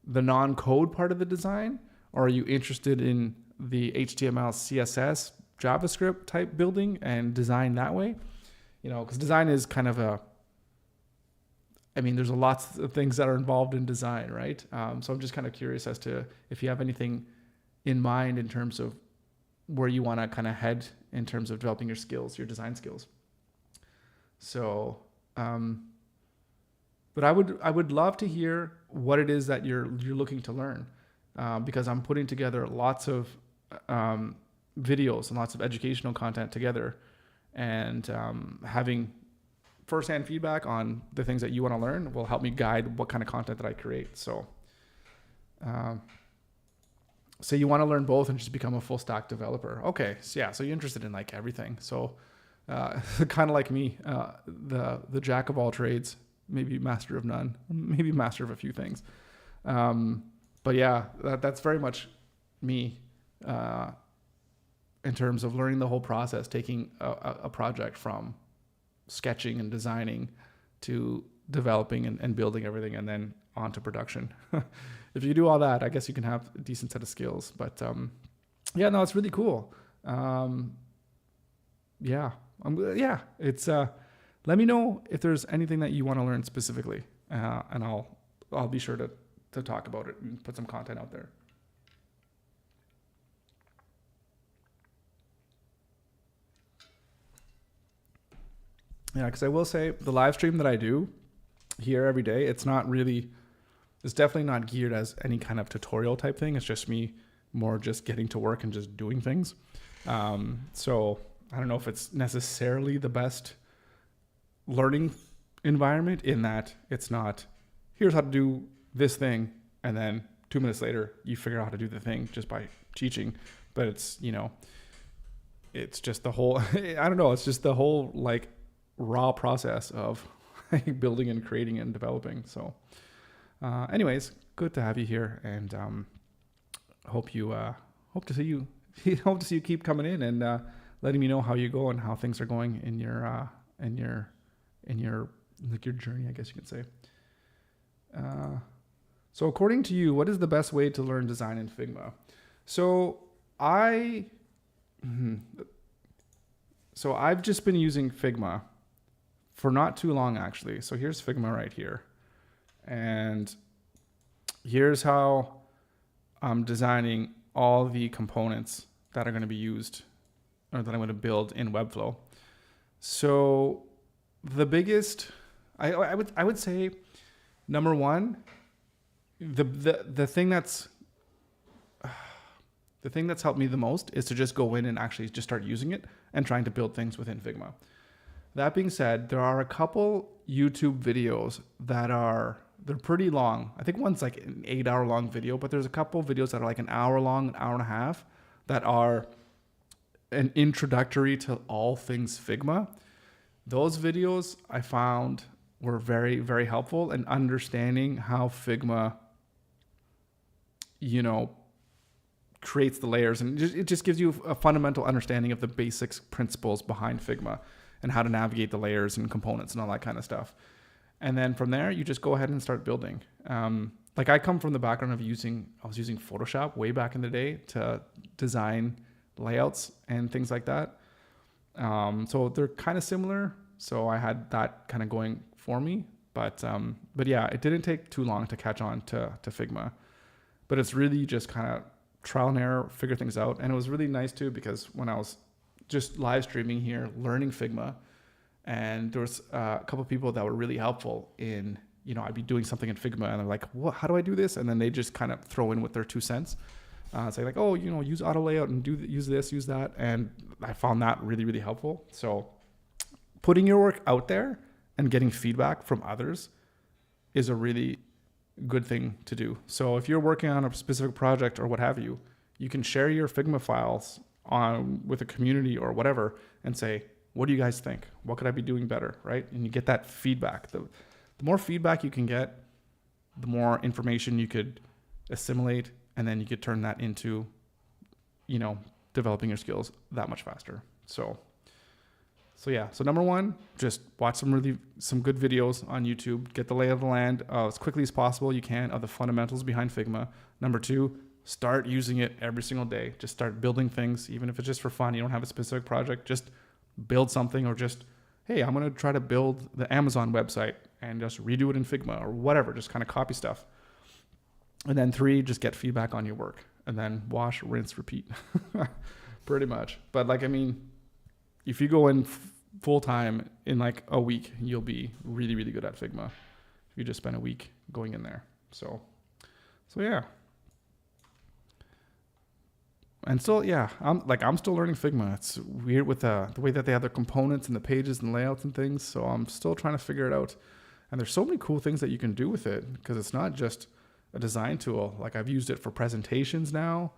the non-code part of the design? Or are you interested in the HTML, CSS, JavaScript type building and design that way? Because design is kind of there's lots of things that are involved in design, right? So I'm just kind of curious as to if you have anything in mind in terms of where you want to kind of head in terms of developing your skills, your design skills. So, but I would love to hear what it is that you're looking to learn, because I'm putting together lots of videos and lots of educational content together, and having firsthand feedback on the things that you want to learn will help me guide what kind of content that I create. So, so you want to learn both and just become a full stack developer. Okay. So yeah. So you're interested in like everything. So, kind of like me, the jack of all trades, maybe master of none, maybe master of a few things. But yeah, that's very much me, in terms of learning the whole process, taking a project from sketching and designing to developing and building everything and then on to production. If you do all that, I guess you can have a decent set of skills. But yeah, no, it's really cool. It's let me know if there's anything that you want to learn specifically, and I'll be sure to talk about it and put some content out there. Yeah, because I will say the live stream that I do here every day, it's definitely not geared as any kind of tutorial type thing. It's just me more just getting to work and just doing things. So I don't know if it's necessarily the best learning environment in that it's not, here's how to do this thing, and then 2 minutes later you figure out how to do the thing just by teaching. But it's, it's just the whole, I don't know, it's just the whole like raw process of building and creating and developing. So anyways, good to have you here, and hope to see you keep coming in and letting me know how you go and how things are going in your in your like your journey, I guess you can say. So according to you, what is the best way to learn design in Figma? So I've just been using Figma for not too long, actually. So here's Figma right here. And here's how I'm designing all the components that are going to be used, or that I'm going to build in Webflow. So the biggest, I would say, number one, the thing that's helped me the most is to just go in and actually just start using it and trying to build things within Figma. That being said, there are a couple YouTube videos they're pretty long. I think one's like an 8-hour long video, but there's a couple videos that are like an hour long, an hour and a half, that are an introductory to all things Figma. Those videos I found were very, very helpful in understanding how Figma, creates the layers, and it just gives you a fundamental understanding of the basics principles behind Figma and how to navigate the layers and components and all that kind of stuff. And then from there, you just go ahead and start building. Like I come from the background of I was using Photoshop way back in the day to design layouts and things like that. So they're kind of similar. So I had that kind of going for me. But yeah, it didn't take too long to catch on to Figma. But it's really just kind of trial and error, figure things out. And it was really nice too, because when I was just live streaming here, learning Figma, and there was a couple of people that were really helpful in, I'd be doing something in Figma and they're like, what, how do I do this? And then they just kind of throw in with their 2 cents. Say like, oh, use auto layout and use this, use that. And I found that really, really helpful. So putting your work out there and getting feedback from others is a really good thing to do. So if you're working on a specific project or what have you, you can share your Figma files with a community or whatever and say, what do you guys think? What could I be doing better, right? And you get that feedback. The more feedback you can get, the more information you could assimilate, and then you could turn that into, developing your skills that much faster. So yeah. So number one, just watch some good videos on YouTube. Get the lay of the land as quickly as possible you can of the fundamentals behind Figma. Number two, start using it every single day. Just start building things, even if it's just for fun. You don't have a specific project. Just build something, or just, hey, I'm going to try to build the Amazon website and just redo it in Figma or whatever. Just kind of copy stuff. And then 3, just get feedback on your work, and then wash, rinse, repeat. Pretty much. But if you go in full time in like a week, you'll be really, really good at Figma. If you just spend a week going in there. So yeah. And still, yeah, I'm still learning Figma. It's weird with the way that they have their components and the pages and layouts and things. So I'm still trying to figure it out. And there's so many cool things that you can do with it, because it's not just a design tool. Like I've used it for presentations now,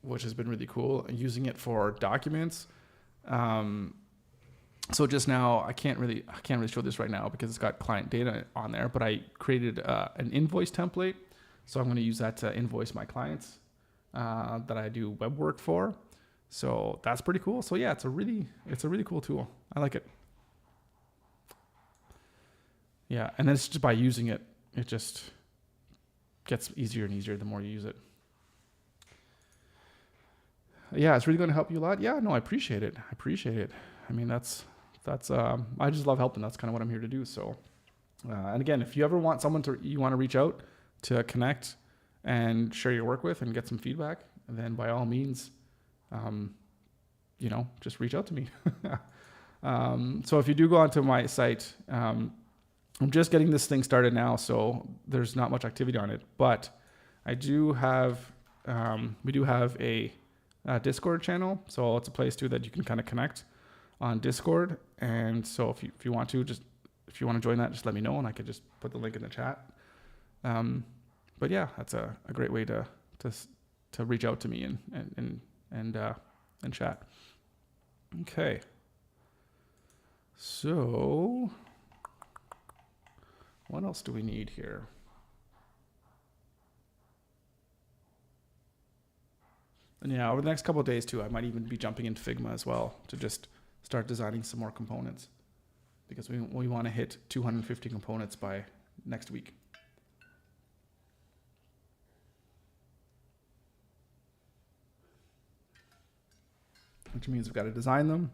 which has been really cool. Using it for documents. So just now, I can't really show this right now because it's got client data on there, but I created an invoice template. So I'm going to use that to invoice my clients that I do web work for. So that's pretty cool. So yeah, it's a really cool tool. I like it. Yeah, and then it's just by using it, it just gets easier and easier the more you use it. Yeah, it's really going to help you a lot. Yeah, no, I appreciate it. I mean, that's I just love helping. That's kind of what I'm here to do. So, and again, if you ever want someone you want to reach out to connect and share your work with and get some feedback, then by all means, just reach out to me. So if you do go onto my site, I'm just getting this thing started now, so there's not much activity on it, but I do have, we do have a Discord channel. So it's a place too that you can kind of connect on Discord. And so if you want to join that, just let me know and I could just put the link in the chat. But yeah, that's a great way to reach out to me and chat. Okay. So what else do we need here? And yeah, over the next couple of days too, I might even be jumping into Figma as well to just start designing some more components because we want to hit 250 components by next week. Which means we've got to design them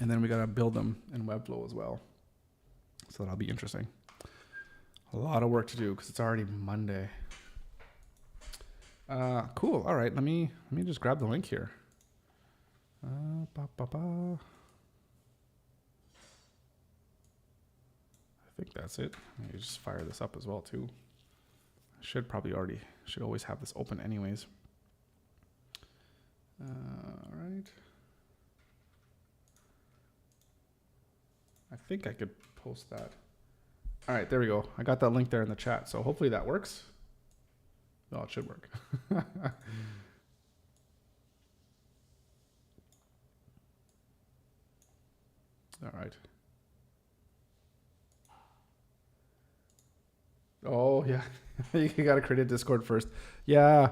and then we got to build them in Webflow as well. So that'll be interesting. A lot of work to do because it's already Monday. Cool. All right. Let me just grab the link here. I think that's it. Let me just fire this up as well too. I should always have this open anyways. All right. I think I could post that. All right, there we go. I got that link there in the chat, so hopefully that works. No, it should work. All right. Oh, yeah. You got to create a Discord first. Yeah.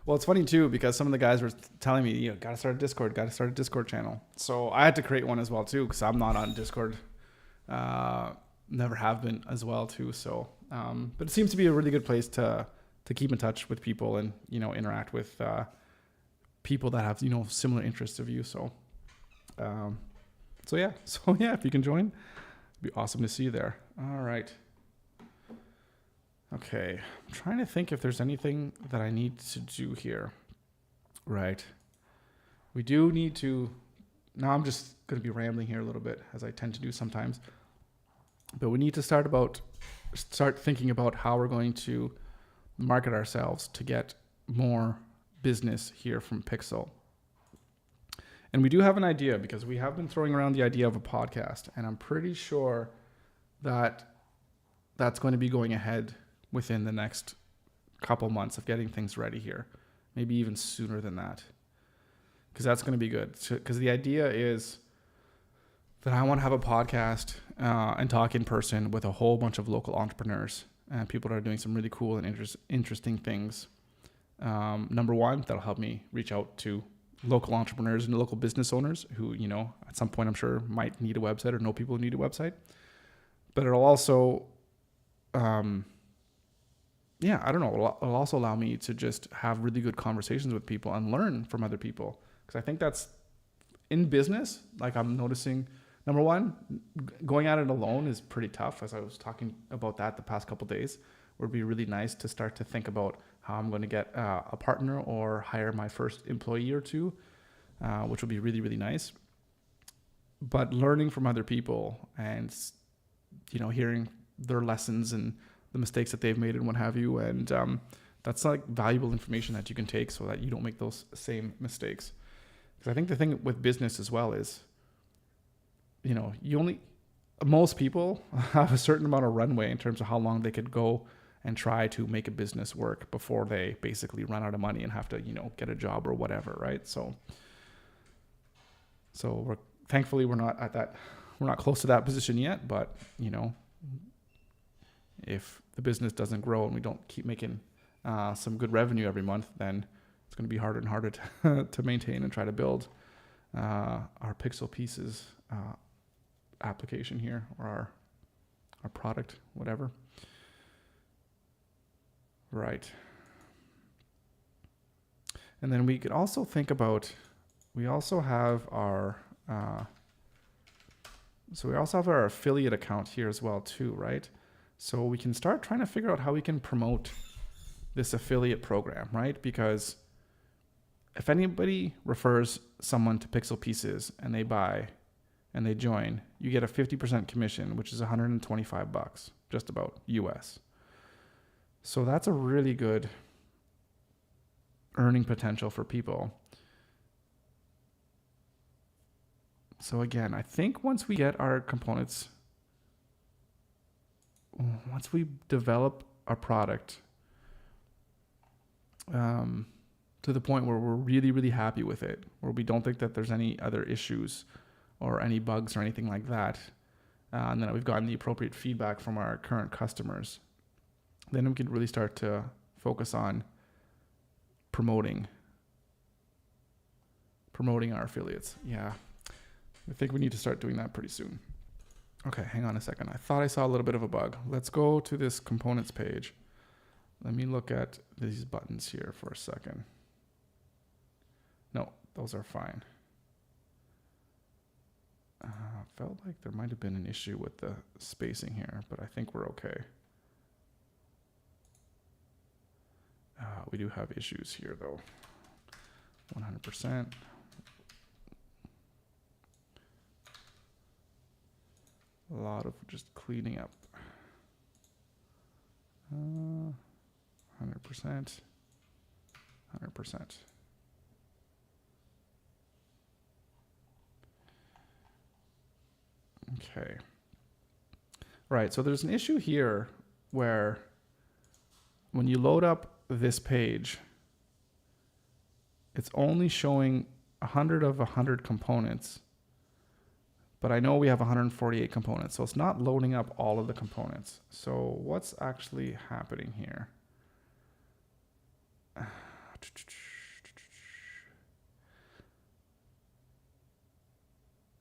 Well, it's funny too, because some of the guys were telling me, got to start a Discord channel. So I had to create one as well too, because I'm not on Discord. Never have been as well too. So, but it seems to be a really good place to keep in touch with people and, interact with, people that have, similar interests of you. So, yeah, if you can join, it'd be awesome to see you there. All right. Okay, I'm trying to think if there's anything that I need to do here. Right. We do need to, now I'm just going to be rambling here a little bit, as I tend to do sometimes. But we need to start thinking about how we're going to market ourselves to get more business here from Piixel. And we do have an idea, because we have been throwing around the idea of a podcast, and I'm pretty sure that that's going to be going ahead within the next couple months of getting things ready here. Maybe even sooner than that, because that's going to be good. Because the idea is that I want to have a podcast and talk in person with a whole bunch of local entrepreneurs and people that are doing some really cool and interesting things. Number one, that'll help me reach out to local entrepreneurs and local business owners who, at some point I'm sure might need a website or know people who need a website. But it'll also, it'll also allow me to just have really good conversations with people and learn from other people. Because I think that's in business, like I'm noticing, number one, going at it alone is pretty tough. As I was talking about that the past couple of days, it would be really nice to start to think about how I'm going to get a partner or hire my first employee or two, which will be really, really nice. But learning from other people and, hearing their lessons and the mistakes that they've made and what have you. And that's like valuable information that you can take so that you don't make those same mistakes. Because I think the thing with business as well is, most people have a certain amount of runway in terms of how long they could go and try to make a business work before they basically run out of money and have to, get a job or whatever. Right. So thankfully we're not close to that position yet, but if the business doesn't grow and we don't keep making some good revenue every month, then it's going to be harder and harder to maintain and try to build our Piixel Pieces application here, or our product, whatever. Right. And then we could also think about, we also have our affiliate account here as well too, right? So we can start trying to figure out how we can promote this affiliate program, right? Because if anybody refers someone to Piixel Pieces and they buy and they join, you get a 50% commission, which is $125, just about US. So that's a really good earning potential for people. So again, I think once we get our components, once we develop our product to the point where we're really, really happy with it, where we don't think that there's any other issues or any bugs or anything like that, and then we've gotten the appropriate feedback from our current customers, then we can really start to focus on promoting our affiliates. Yeah. I think we need to start doing that pretty soon. Okay, hang on a second. I thought I saw a little bit of a bug. Let's go to this components page. Let me look at these buttons here for a second. No, those are fine. Felt like there might have been an issue with the spacing here, but I think we're okay. We do have issues here though. 100%. A lot of just cleaning up. 100%. 100%. Okay. Right, so there's an issue here where when you load up this page, it's only showing 100 of 100 components, but I know we have 148 components, so it's not loading up all of the components. So what's actually happening here?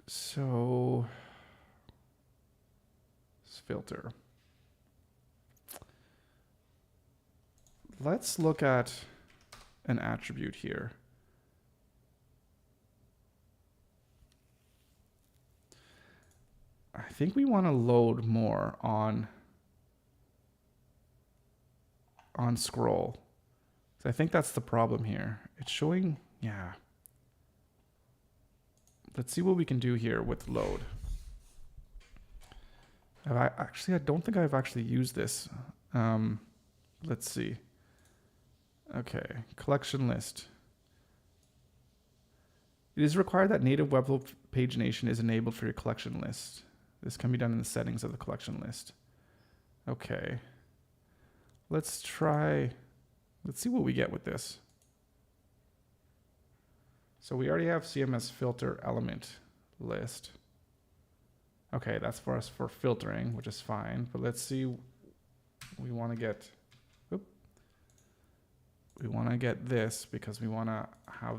So filter. Let's look at an attribute here. I think we want to load more on scroll. So I think that's the problem here. It's showing, yeah. Let's see what we can do here with load. I don't think I've actually used this. Let's see. Okay, collection list. It is required that native Webflow pagination is enabled for your collection list. This can be done in the settings of the collection list. Okay. Let's see what we get with this. So we already have CMS filter element list. Okay, that's for us for filtering, which is fine. But let's see, we want to get this because we want to have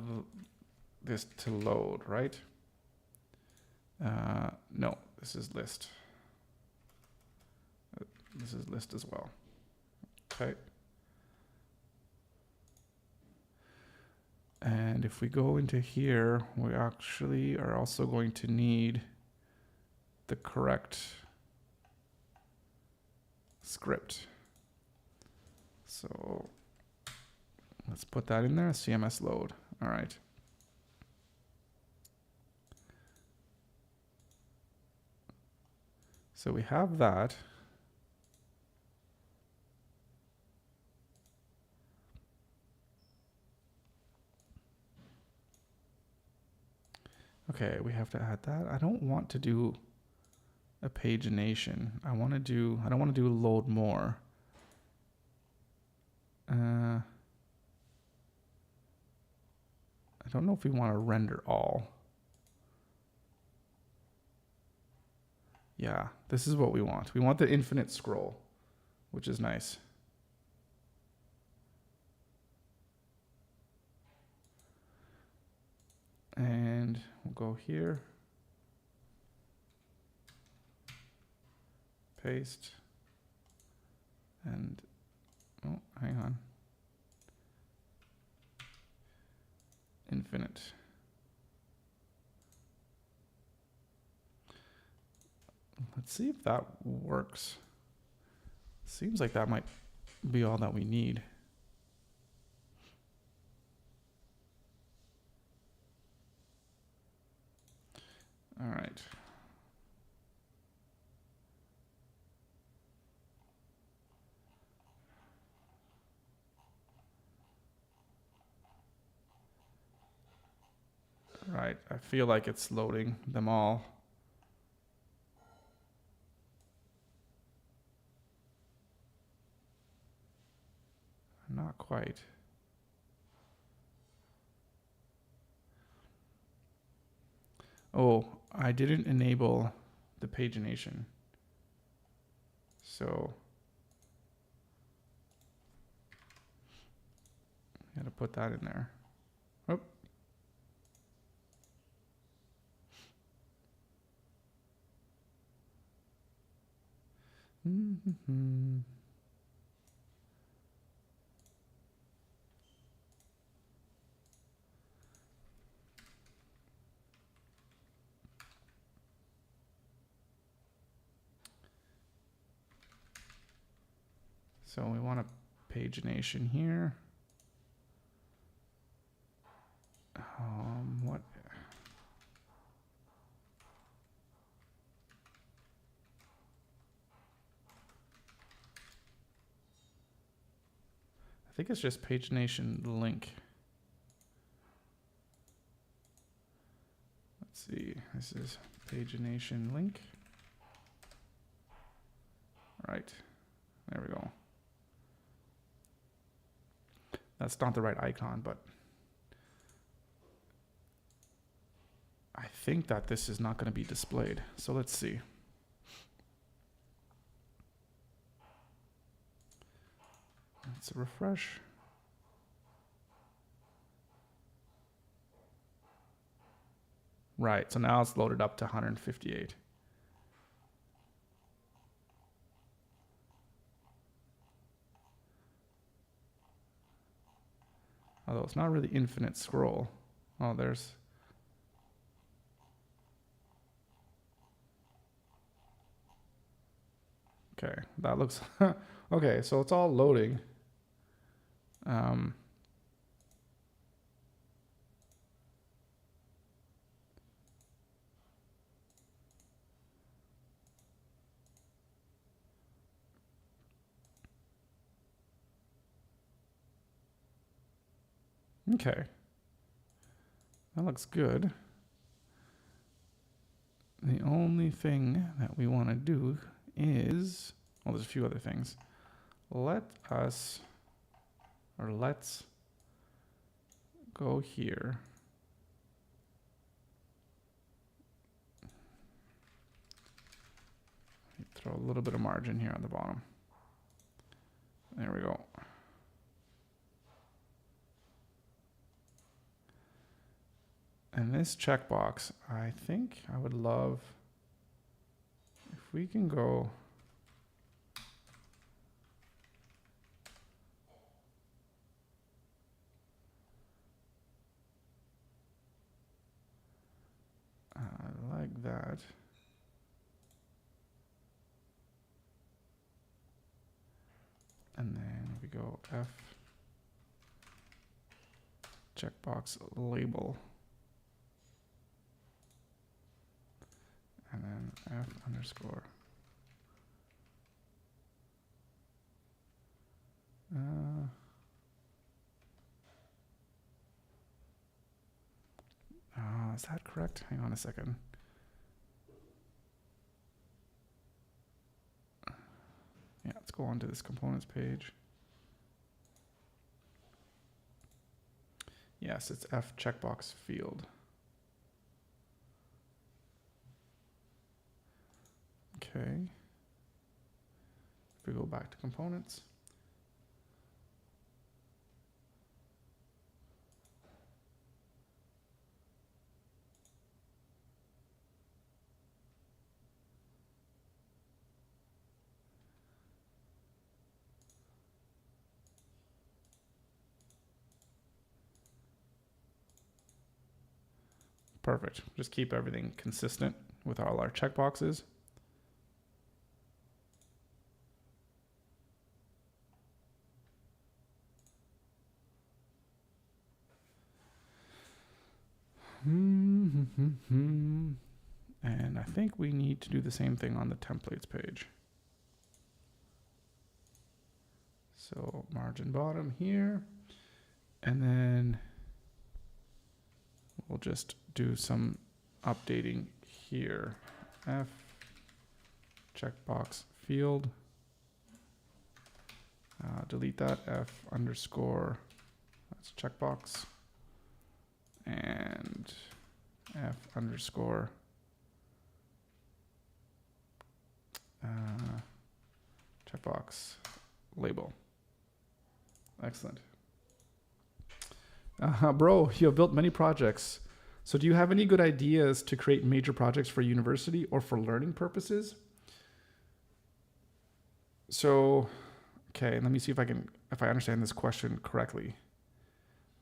this to load, right? No, this is list. This is list as well. Okay. And if we go into here, we actually are also going to need the correct script. So let's put that in there, CMS load. All right. So we have that. Okay, we have to add that. I don't want to do a pagination. I don't want to do load more. I don't know if we want to render all. Yeah, this is what we want. We want the infinite scroll, which is nice. And we'll go here. Paste. And, oh, hang on. Infinite. Let's see if that works. Seems like that might be all that we need. All right. Right, I feel like it's loading them all. Not quite. Oh, I didn't enable the pagination. So I gotta put that in there. Oh. So we want a pagination here. What? I think it's just pagination link. Let's see. This is pagination link. Right. There we go. That's not the right icon, but I think that this is not going to be displayed. So let's see. Let's refresh. Right, so now it's loaded up to 158. Although it's not really infinite scroll. Oh, there's... Okay, that looks... Okay, so it's all loading. Okay, that looks good. The only thing that we want to do is, well, there's a few other things. Let's go here. Throw a little bit of margin here on the bottom. There we go. And this checkbox, I think I would love if we can go like that. And then we go F checkbox label. And then F underscore. Is that correct? Hang on a second. Yeah, let's go on to this components page. Yes, it's F checkbox field. Okay. If we go back to components. Perfect. Just keep everything consistent with all our checkboxes. And I think we need to do the same thing on the templates page. So margin bottom here, and then we'll just do some updating here. F checkbox field. Delete that F underscore, that's checkbox. And F underscore checkbox label. Excellent. Bro, you have built many projects. So do you have any good ideas to create major projects for university or for learning purposes? So, okay, let me see if I understand this question correctly.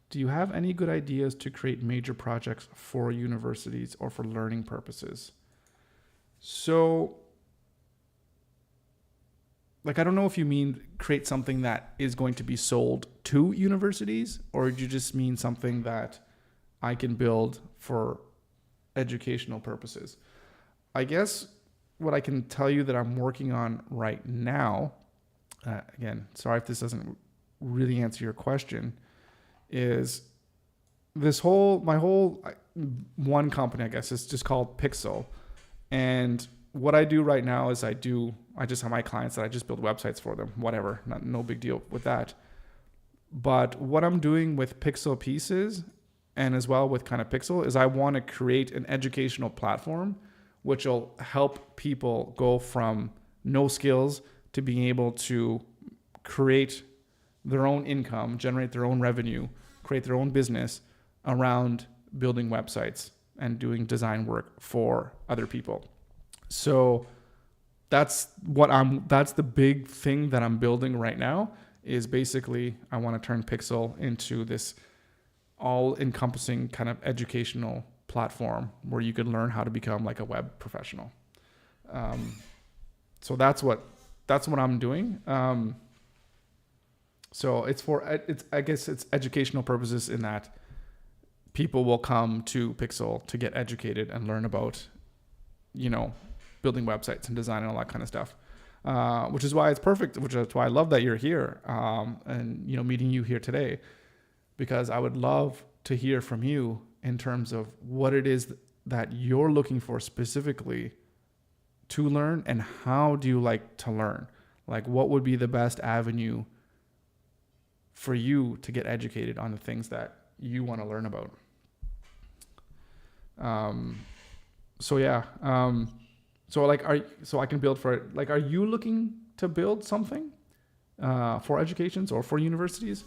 Do you have any good ideas to create major projects for universities or for learning purposes? So, like, I don't know if you mean create something that is going to be sold to universities, or do you just mean something that I can build for educational purposes? I guess what I can tell you that I'm working on right now, again, sorry if this doesn't really answer your question, is my whole one company, I guess, is just called Piixel. And what I do right now is I just have my clients that I just build websites for them, whatever, no big deal with that. But what I'm doing with Piixel Pieces and as well with kind of Piixel is I want to create an educational platform which will help people go from no skills to being able to create their own income, generate their own revenue, create their own business around building websites and doing design work for other people. So that's the big thing that I'm building right now is basically I want to turn Piixel into this all encompassing kind of educational platform where you can learn how to become like a web professional. So that's what I'm doing. So I guess it's educational purposes in that people will come to Piixel to get educated and learn about, building websites and design and all that kind of stuff. Which is why it's perfect, which is why I love that you're here, and, meeting you here today, because I would love to hear from you in terms of what it is that you're looking for specifically to learn and how do you like to learn? Like what would be the best avenue for you to get educated on the things that you want to learn about? So I can build for it. Like, are you looking to build something for educations or for universities?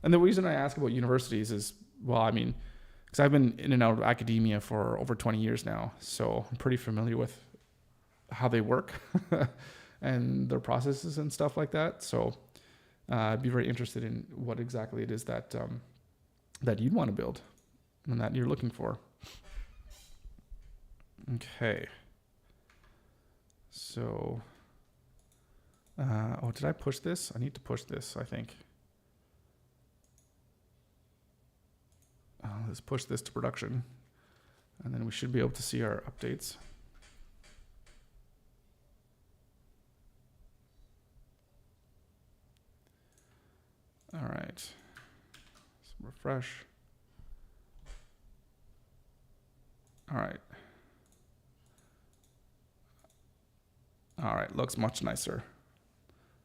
And the reason I ask about universities is, because I've been in and out of academia for over 20 years now, so I'm pretty familiar with how they work and their processes and stuff like that. So I'd be very interested in what exactly it is that you'd want to build and that you're looking for. Okay. So, did I push this? I need to push this, I think. Let's push this to production, and then we should be able to see our updates. All right. Let's refresh. All right. All right, looks much nicer.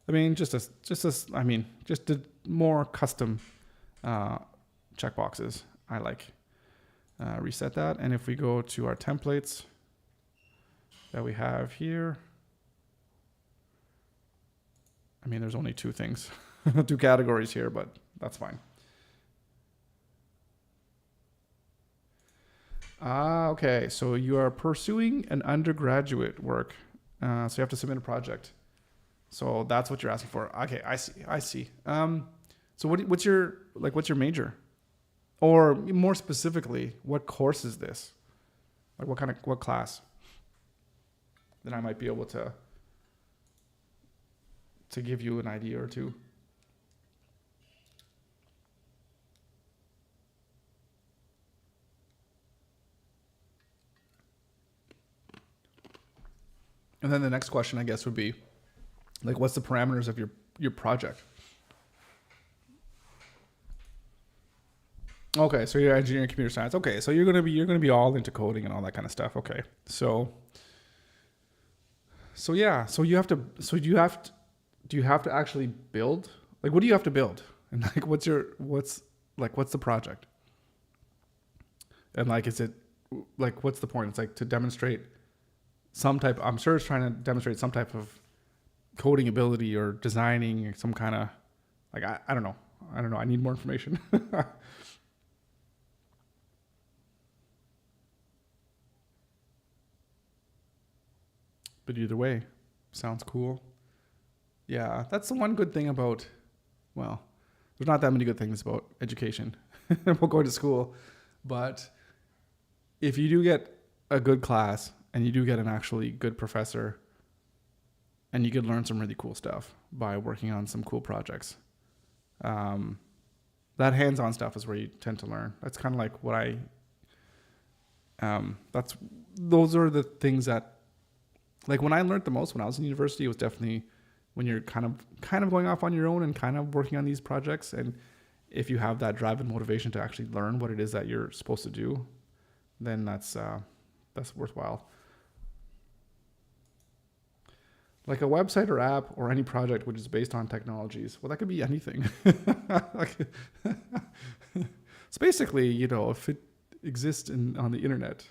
Just the more custom checkboxes. I like. Reset that, and if we go to our templates that we have here, there's only two things, two categories here, but that's fine. Okay, so you are pursuing an undergraduate work. So you have to submit a project. So that's what you're asking for. Okay, I see. So what's your major? Or more specifically, what course is this? Like what class? Then I might be able to give you an idea or two. And then the next question, I guess, would be, like, what's the parameters of your project? Okay, so you're engineering computer science. Okay, so you're gonna be all into coding and all that kind of stuff. Okay, so yeah, do you have to actually build? Like, what do you have to build? And like, what's the project? And like, is it like, what's the point? It's like to demonstrate I'm sure it's trying to demonstrate some type of coding ability or designing some kind of, like, I don't know. I need more information. But either way, sounds cool. Yeah, that's the one good thing about, well, there's not that many good things about education. We'll go to school. But if you do get a good class and you do get an actually good professor, and you could learn some really cool stuff by working on some cool projects. That hands-on stuff is where you tend to learn. That's kind of like what those are the things that, like when I learned the most when I was in university, it was definitely when you're kind of going off on your own and kind of working on these projects. And if you have that drive and motivation to actually learn what it is that you're supposed to do, then that's worthwhile. Like a website or app or any project which is based on technologies. Well, that could be anything. It's basically, if it exists on the internet.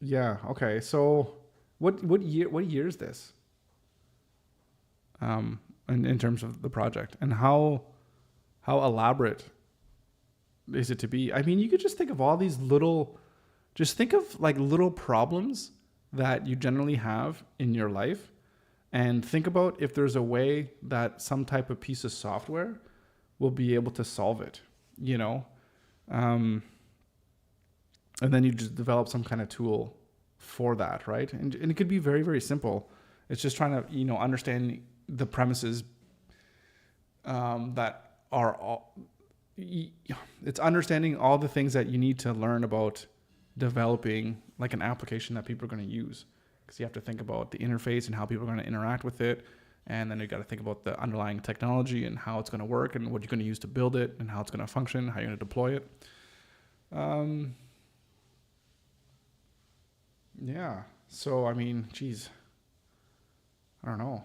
Yeah. Okay. So, what year is this? In terms of the project, and how elaborate is it to be? I mean, you could just think of all these little. Just think of like little problems that you generally have in your life, and think about if there's a way that some type of piece of software will be able to solve it, and then you just develop some kind of tool for that, right? And it could be very, very simple. It's just trying to, understand the premises that are all. It's understanding all the things that you need to learn about developing like an application that people are going to use, because you have to think about the interface and how people are going to interact with it, and then you got to think about the underlying technology and how it's going to work and what you're going to use to build it and how it's going to function, how you're going to deploy it. Yeah. So I mean, geez, I don't know.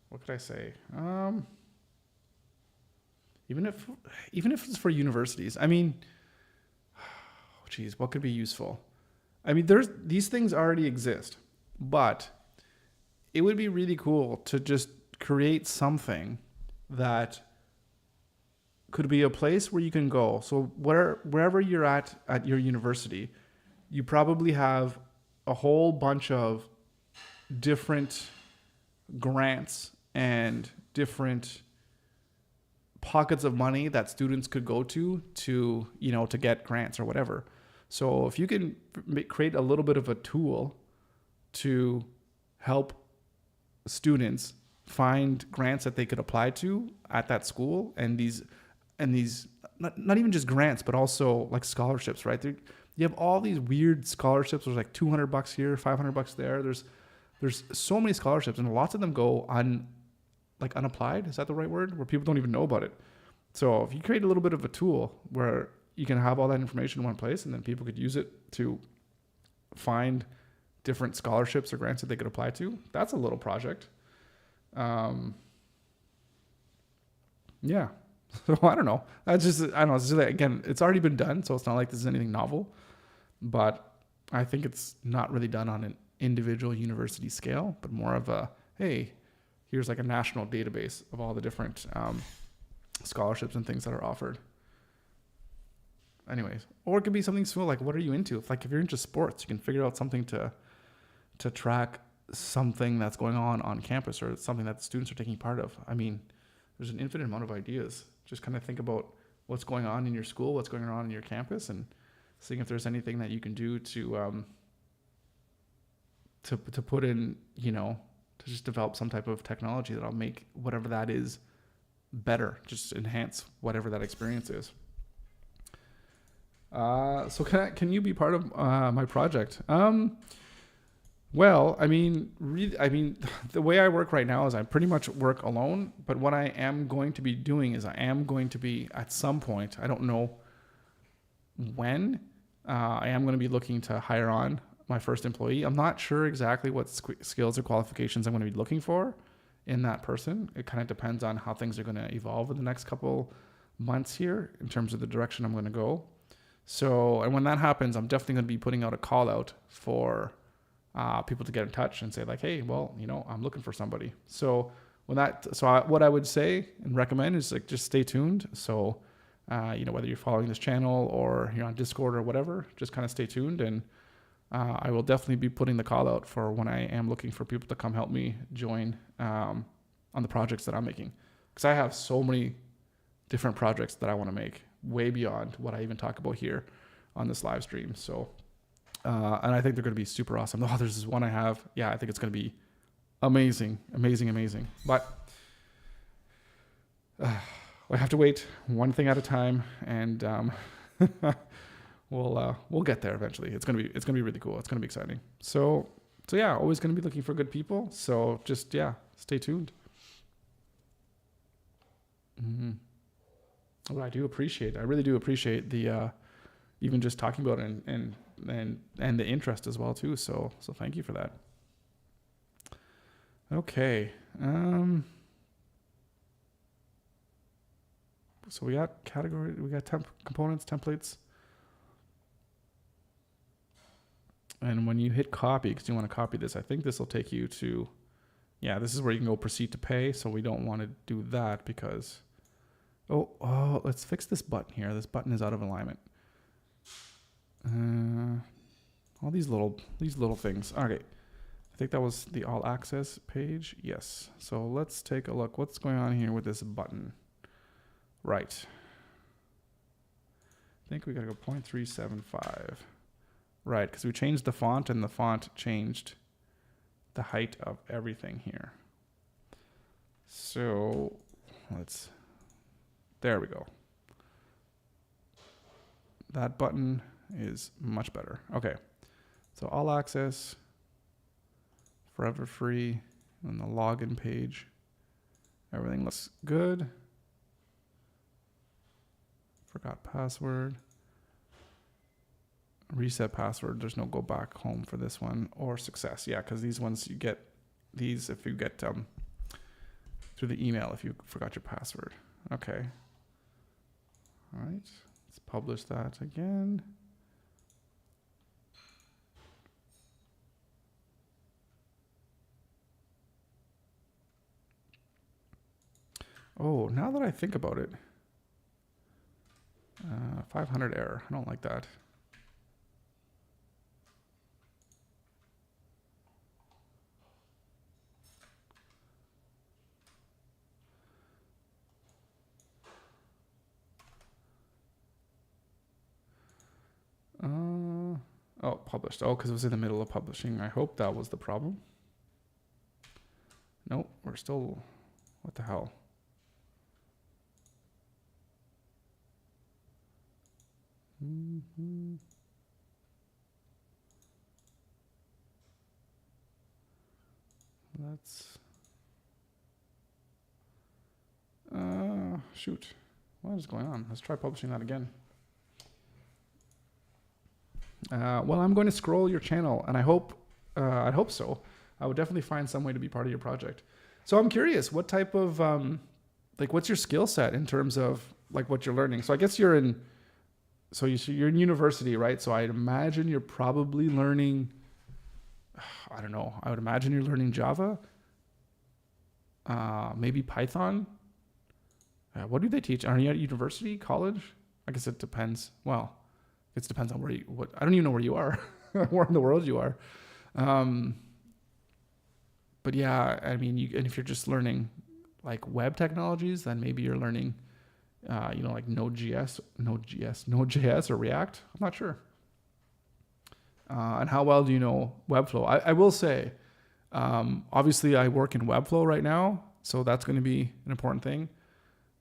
What could I say? Even if it's for universities, I mean. Geez, what could be useful? I mean, these things already exist, but it would be really cool to just create something that could be a place where you can go. So wherever you're at your university, you probably have a whole bunch of different grants and different pockets of money that students could go to get grants or whatever. So if you can create a little bit of a tool to help students find grants that they could apply to at that school, and these not even just grants, but also like scholarships, right? You have all these weird scholarships. There's like $200 here, $500 there. There's so many scholarships, and lots of them go unapplied. Is that the right word? Where people don't even know about it. So if you create a little bit of a tool where you can have all that information in one place, and then people could use it to find different scholarships or grants that they could apply to, that's a little project. Yeah. So I don't know. I don't know. It's just like, again, it's already been done, so it's not like this is anything novel, but I think it's not really done on an individual university scale, but more of a, hey, here's like a national database of all the different scholarships and things that are offered. Anyways, or it could be something small like, what are you into? If you're into sports, you can figure out something to track something that's going on campus, or something that the students are taking part of. I mean, there's an infinite amount of ideas. Just kind of think about what's going on in your school, what's going on in your campus, and seeing if there's anything that you can do to put in, to just develop some type of technology that'll make whatever that is better, just enhance whatever that experience is. So can you be part of my project? Well, I mean, the way I work right now is I pretty much work alone. But what I am going to be doing is I am going to be, at some point, I don't know when, I am going to be looking to hire on my first employee. I'm not sure exactly what skills or qualifications I'm going to be looking for in that person. It kind of depends on how things are going to evolve in the next couple months here in terms of the direction I'm going to go. So, and when that happens, I'm definitely going to be putting out a call out for people to get in touch and say like, hey, well, I'm looking for somebody. So what I would say and recommend is like, just stay tuned. So, whether you're following this channel or you're on Discord or whatever, just kind of stay tuned, and I will definitely be putting the call out for when I am looking for people to come help me join on the projects that I'm making. Because I have so many different projects that I want to make, way beyond what I even talk about here on this live stream. So, and I think they're going to be super awesome. Oh, there's this one I have. Yeah, I think it's going to be amazing, amazing, amazing. But I have to wait one thing at a time, and we'll get there eventually. It's gonna be really cool. It's gonna be exciting. So yeah, always gonna be looking for good people. So just stay tuned. Mm-hmm. Well, I really do appreciate the even just talking about it and the interest as well too. So thank you for that. Okay. So we got category, we got components, templates. And when you hit copy, because you want to copy this, I think this will take you to, this is where you can go proceed to pay. So we don't want to do that because, let's fix this button here. This button is out of alignment. All these little things. Okay. I think that was the all access page. Yes. So let's take a look. What's going on here with this button? Right. I think we got to go 0.375. Right, because we changed the font and the font changed the height of everything here. So there we go. That button is much better. Okay, so all access, forever free, and the login page. Everything looks good. Forgot password. Reset password. There's no go back home for this one, or success. Yeah, because these ones you get these if you get through the email if you forgot your password. Okay. All right. Let's publish that again. Oh, now that I think about it, 500 error. I don't like that. Published. Oh, because it was in the middle of publishing. I hope that was the problem. Nope, we're still... What the hell? Mm-hmm. Let's... shoot. What is going on? Let's try publishing that again. Well, I'm going to scroll your channel, and I hope so. I would definitely find some way to be part of your project. So I'm curious, what type of, what's your skill set in terms of like what you're learning? So I guess you're in university, right? So I'd imagine you're probably learning, I don't know. I would imagine you're learning Java, maybe Python. What do they teach? Are you at university, college? I guess it depends. Well, it depends on I don't even know where you are, where in the world you are. But yeah, I mean, and if you're just learning like web technologies, then maybe you're learning, like Node.js or React. I'm not sure. And how well do you know Webflow? I will say, obviously I work in Webflow right now, so that's going to be an important thing.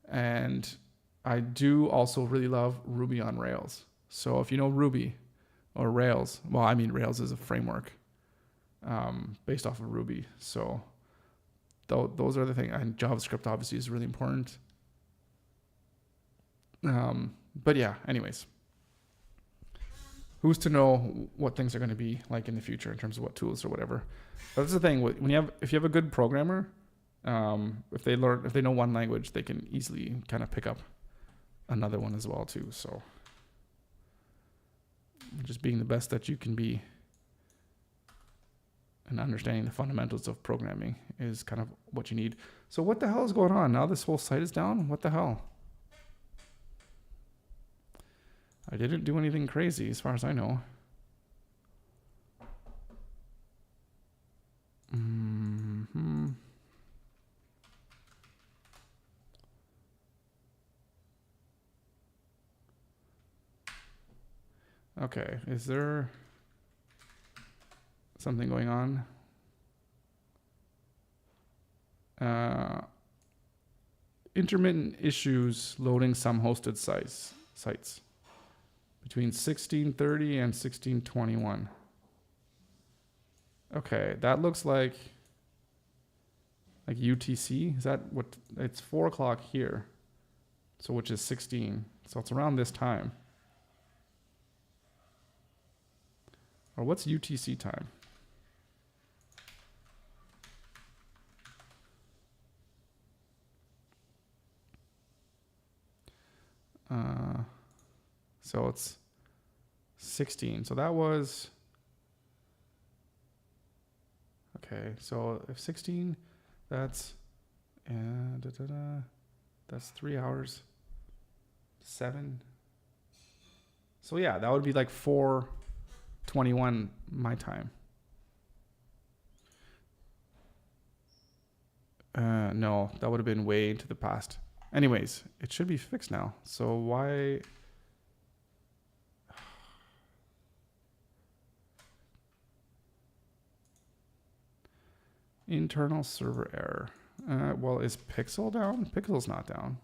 And I do also really love Ruby on Rails. So if you know Ruby or Rails, well, I mean, Rails is a framework based off of Ruby. So those are the things. And JavaScript obviously is really important. But yeah, anyways, who's to know what things are going to be like in the future in terms of what tools or whatever. But that's the thing. If you have a good programmer, if they know one language, they can easily kind of pick up another one as well too. So just being the best that you can be and understanding the fundamentals of programming is kind of what you need. So what the hell is going on? Now this whole site is down? What the hell? I didn't do anything crazy as far as I know. Okay, is there something going on? Intermittent issues loading some hosted sites between 1630 and 1621. Okay, that looks like UTC. Is that what? It's 4 o'clock here, so which is 16. So it's around this time. Or what's UTC time? So it's 16. So that was, okay. So if 16, that's, that's 3 hours, 7. So yeah, that would be like 4:21 my time. No, that would have been way into the past. Anyways, it should be fixed now. So why? Internal server error. Well, is Piixel down? Piixel's not down.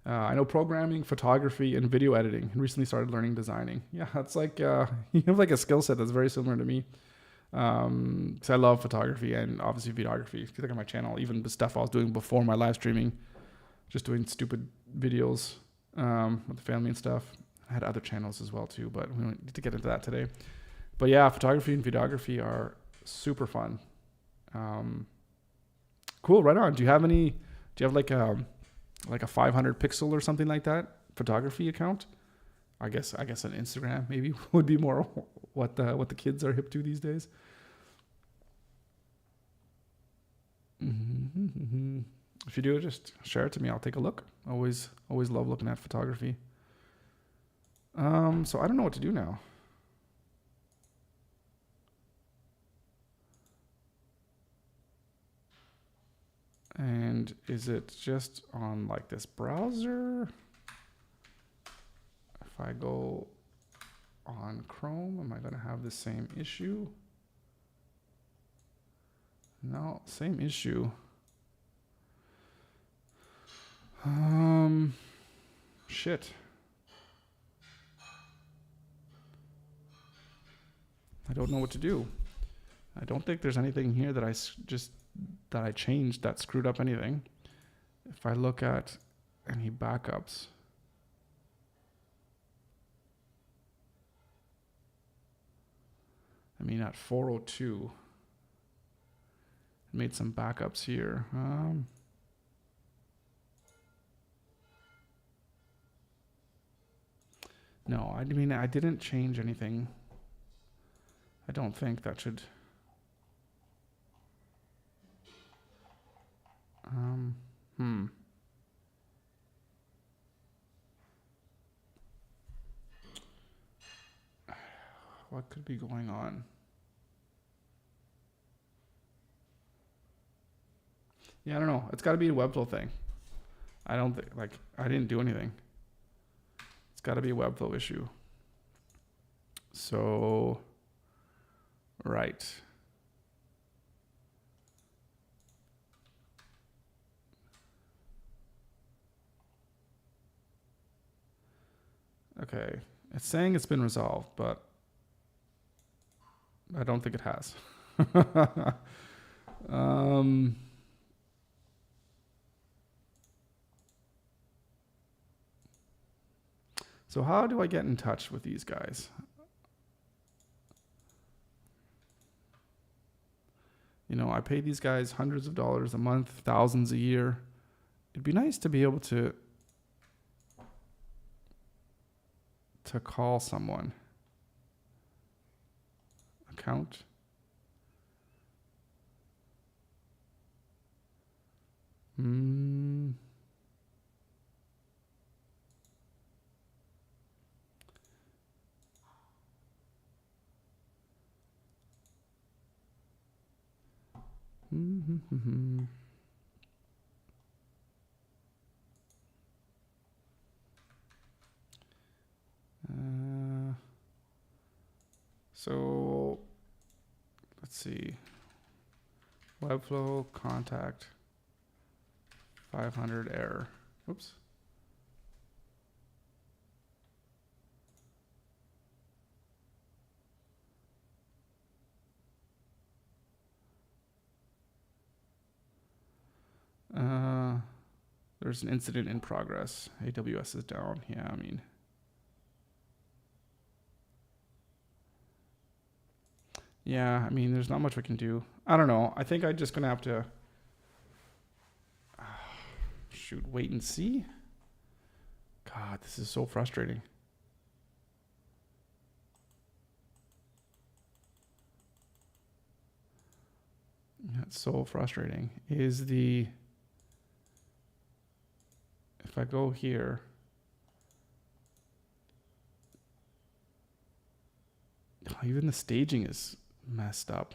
I know programming, photography, and video editing, and recently started learning designing. Yeah, it's like you have like a skill set that's very similar to me. Because I love photography and obviously videography. If you look at my channel, even the stuff I was doing before my live streaming, just doing stupid videos with the family and stuff. I had other channels as well too, but we don't need to get into that today. But yeah, photography and videography are super fun. Cool, right on. Do you have like a 500 pixel or something like that photography account? I guess on Instagram maybe would be more what the kids are hip to these days. If you do, just share it to me. I'll take a look. Always love looking at photography. So I don't know what to do now. And is it just on like this browser? If I go on Chrome, am I going to have the same issue? No, same issue. Shit. I don't know what to do. I don't think there's anything here that I changed that screwed up anything. If I look at any backups, I mean at 4:02, I made some backups here. No, I mean I didn't change anything. I don't think that should. What could be going on? Yeah, I don't know. It's got to be a Webflow thing. I don't think, I didn't do anything. It's got to be a Webflow issue. So, right. Okay. It's saying it's been resolved, but I don't think it has. So how do I get in touch with these guys? You know, I pay these guys hundreds of dollars a month, thousands a year. It'd be nice to be able to call someone. Account. So let's see. Webflow contact 500 error. Oops. There's an incident in progress. AWS is down. Yeah, I mean. Yeah, I mean, there's not much we can do. I don't know. I think I'm just going to have to wait and see. God, this is so frustrating. That's so frustrating. If I go here, even the staging is messed up.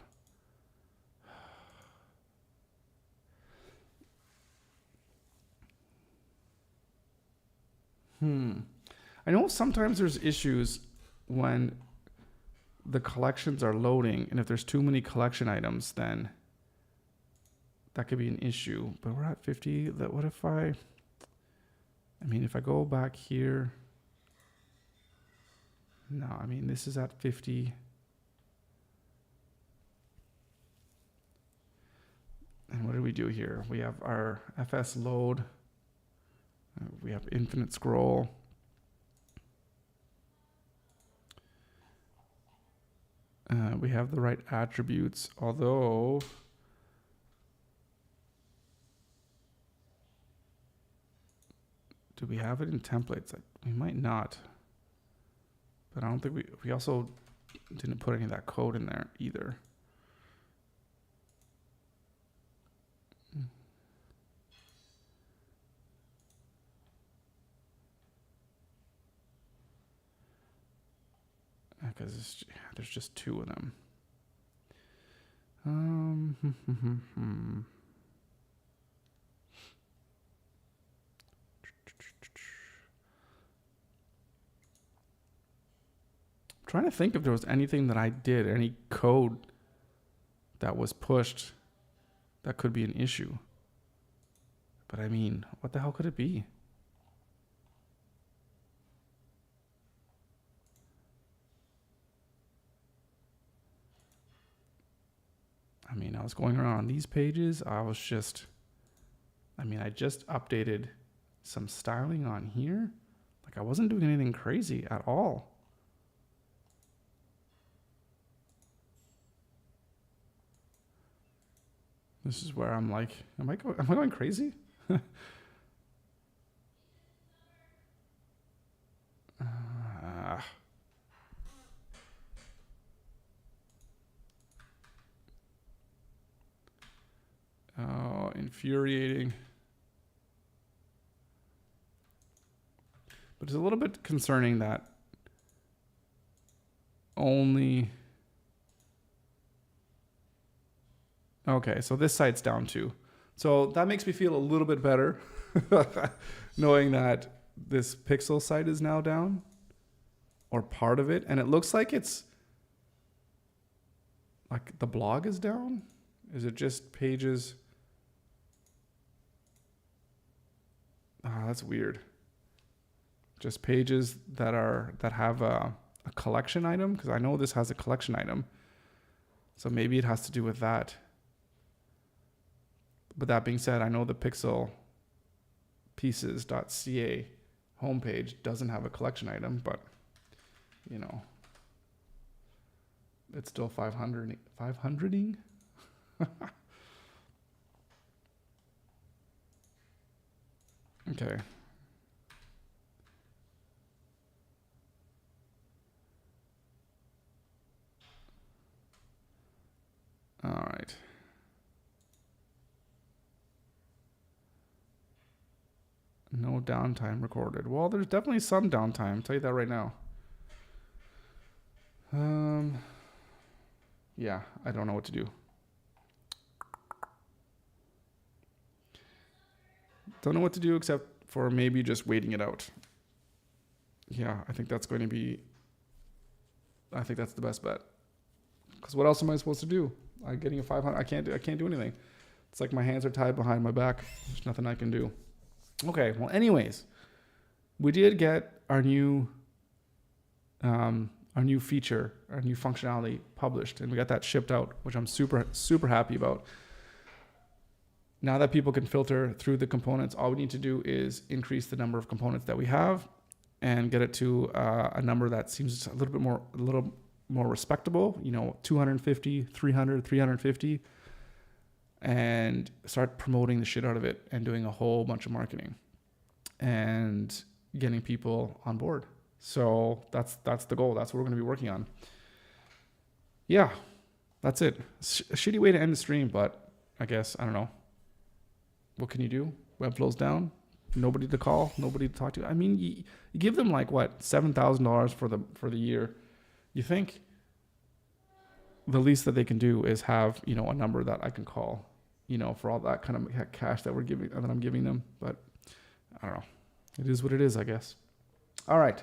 I know sometimes there's issues when the collections are loading, and if there's too many collection items, then that could be an issue. But we're at 50. What if I mean, if I go back here, no, I mean, this is at 50. And what do we do here? We have our FS load. We have infinite scroll. We have the right attributes, although do we have it in templates? We might not, but I don't think we also didn't put any of that code in there either. Because there's just two of them. Trying to think if there was anything that I did, any code that was pushed that could be an issue. But I mean, what the hell could it be? I mean, I was going around on these pages. I just updated some styling on here. Like, I wasn't doing anything crazy at all. This is where I'm like, am I going crazy? Oh, infuriating. But it's a little bit concerning that only... Okay, so this site's down too. So that makes me feel a little bit better knowing that this Piixel site is now down, or part of it. And it looks like it's like the blog is down. Is it just pages? That's weird. Just pages that have a collection item, because I know this has a collection item. So maybe it has to do with that. But that being said, I know the Piixel pieces.ca homepage doesn't have a collection item, but you know, it's still 500ing. Okay. All right. No downtime recorded. Well, there's definitely some downtime. I'll tell you that right now. Yeah, I don't know what to do. Don't know what to do except for maybe just waiting it out. Yeah, I think that's the best bet. Because what else am I supposed to do? I'm getting a 500. I can't do anything. It's like my hands are tied behind my back. There's nothing I can do. Okay. Well, anyways, we did get our new feature, our new functionality published, and we got that shipped out, which I'm super happy about. Now that people can filter through the components, all we need to do is increase the number of components that we have and get it to a number that seems a little more respectable, 250, 300, 350, and start promoting the shit out of it and doing a whole bunch of marketing and getting people on board. So that's the goal. That's what we're going to be working on. Yeah, that's it. A shitty way to end the stream, but I guess, I don't know. What can you do? Webflow's down. Nobody to call. Nobody to talk to. I mean, you give them like what, $7,000 for the year. You think the least that they can do is have a number that I can call, for all that kind of cash that I'm giving them. But I don't know. It is what it is, I guess. All right.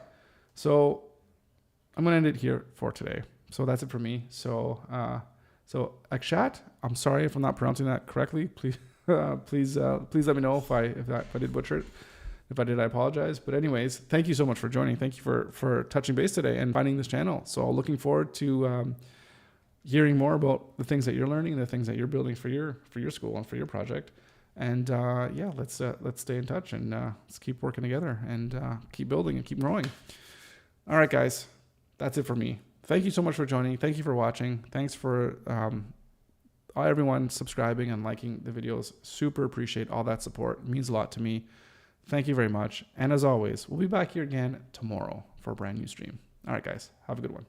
So I'm gonna end it here for today. So that's it for me. So Akshat, I'm sorry if I'm not pronouncing that correctly. Please. Please let me know if I did butcher it. If I did, I apologize. But anyways, thank you so much for joining. Thank you for touching base today and finding this channel. So looking forward to hearing more about the things that you're learning, the things that you're building for your school and for your project. And let's stay in touch and let's keep working together and keep building and keep growing. All right, guys, that's it for me. Thank you so much for joining. Thank you for watching. Thanks for everyone subscribing and liking the videos. Super appreciate all that support. It means a lot to me. Thank you very much. And as always, we'll be back here again tomorrow for a brand new stream. All right, guys, have a good one.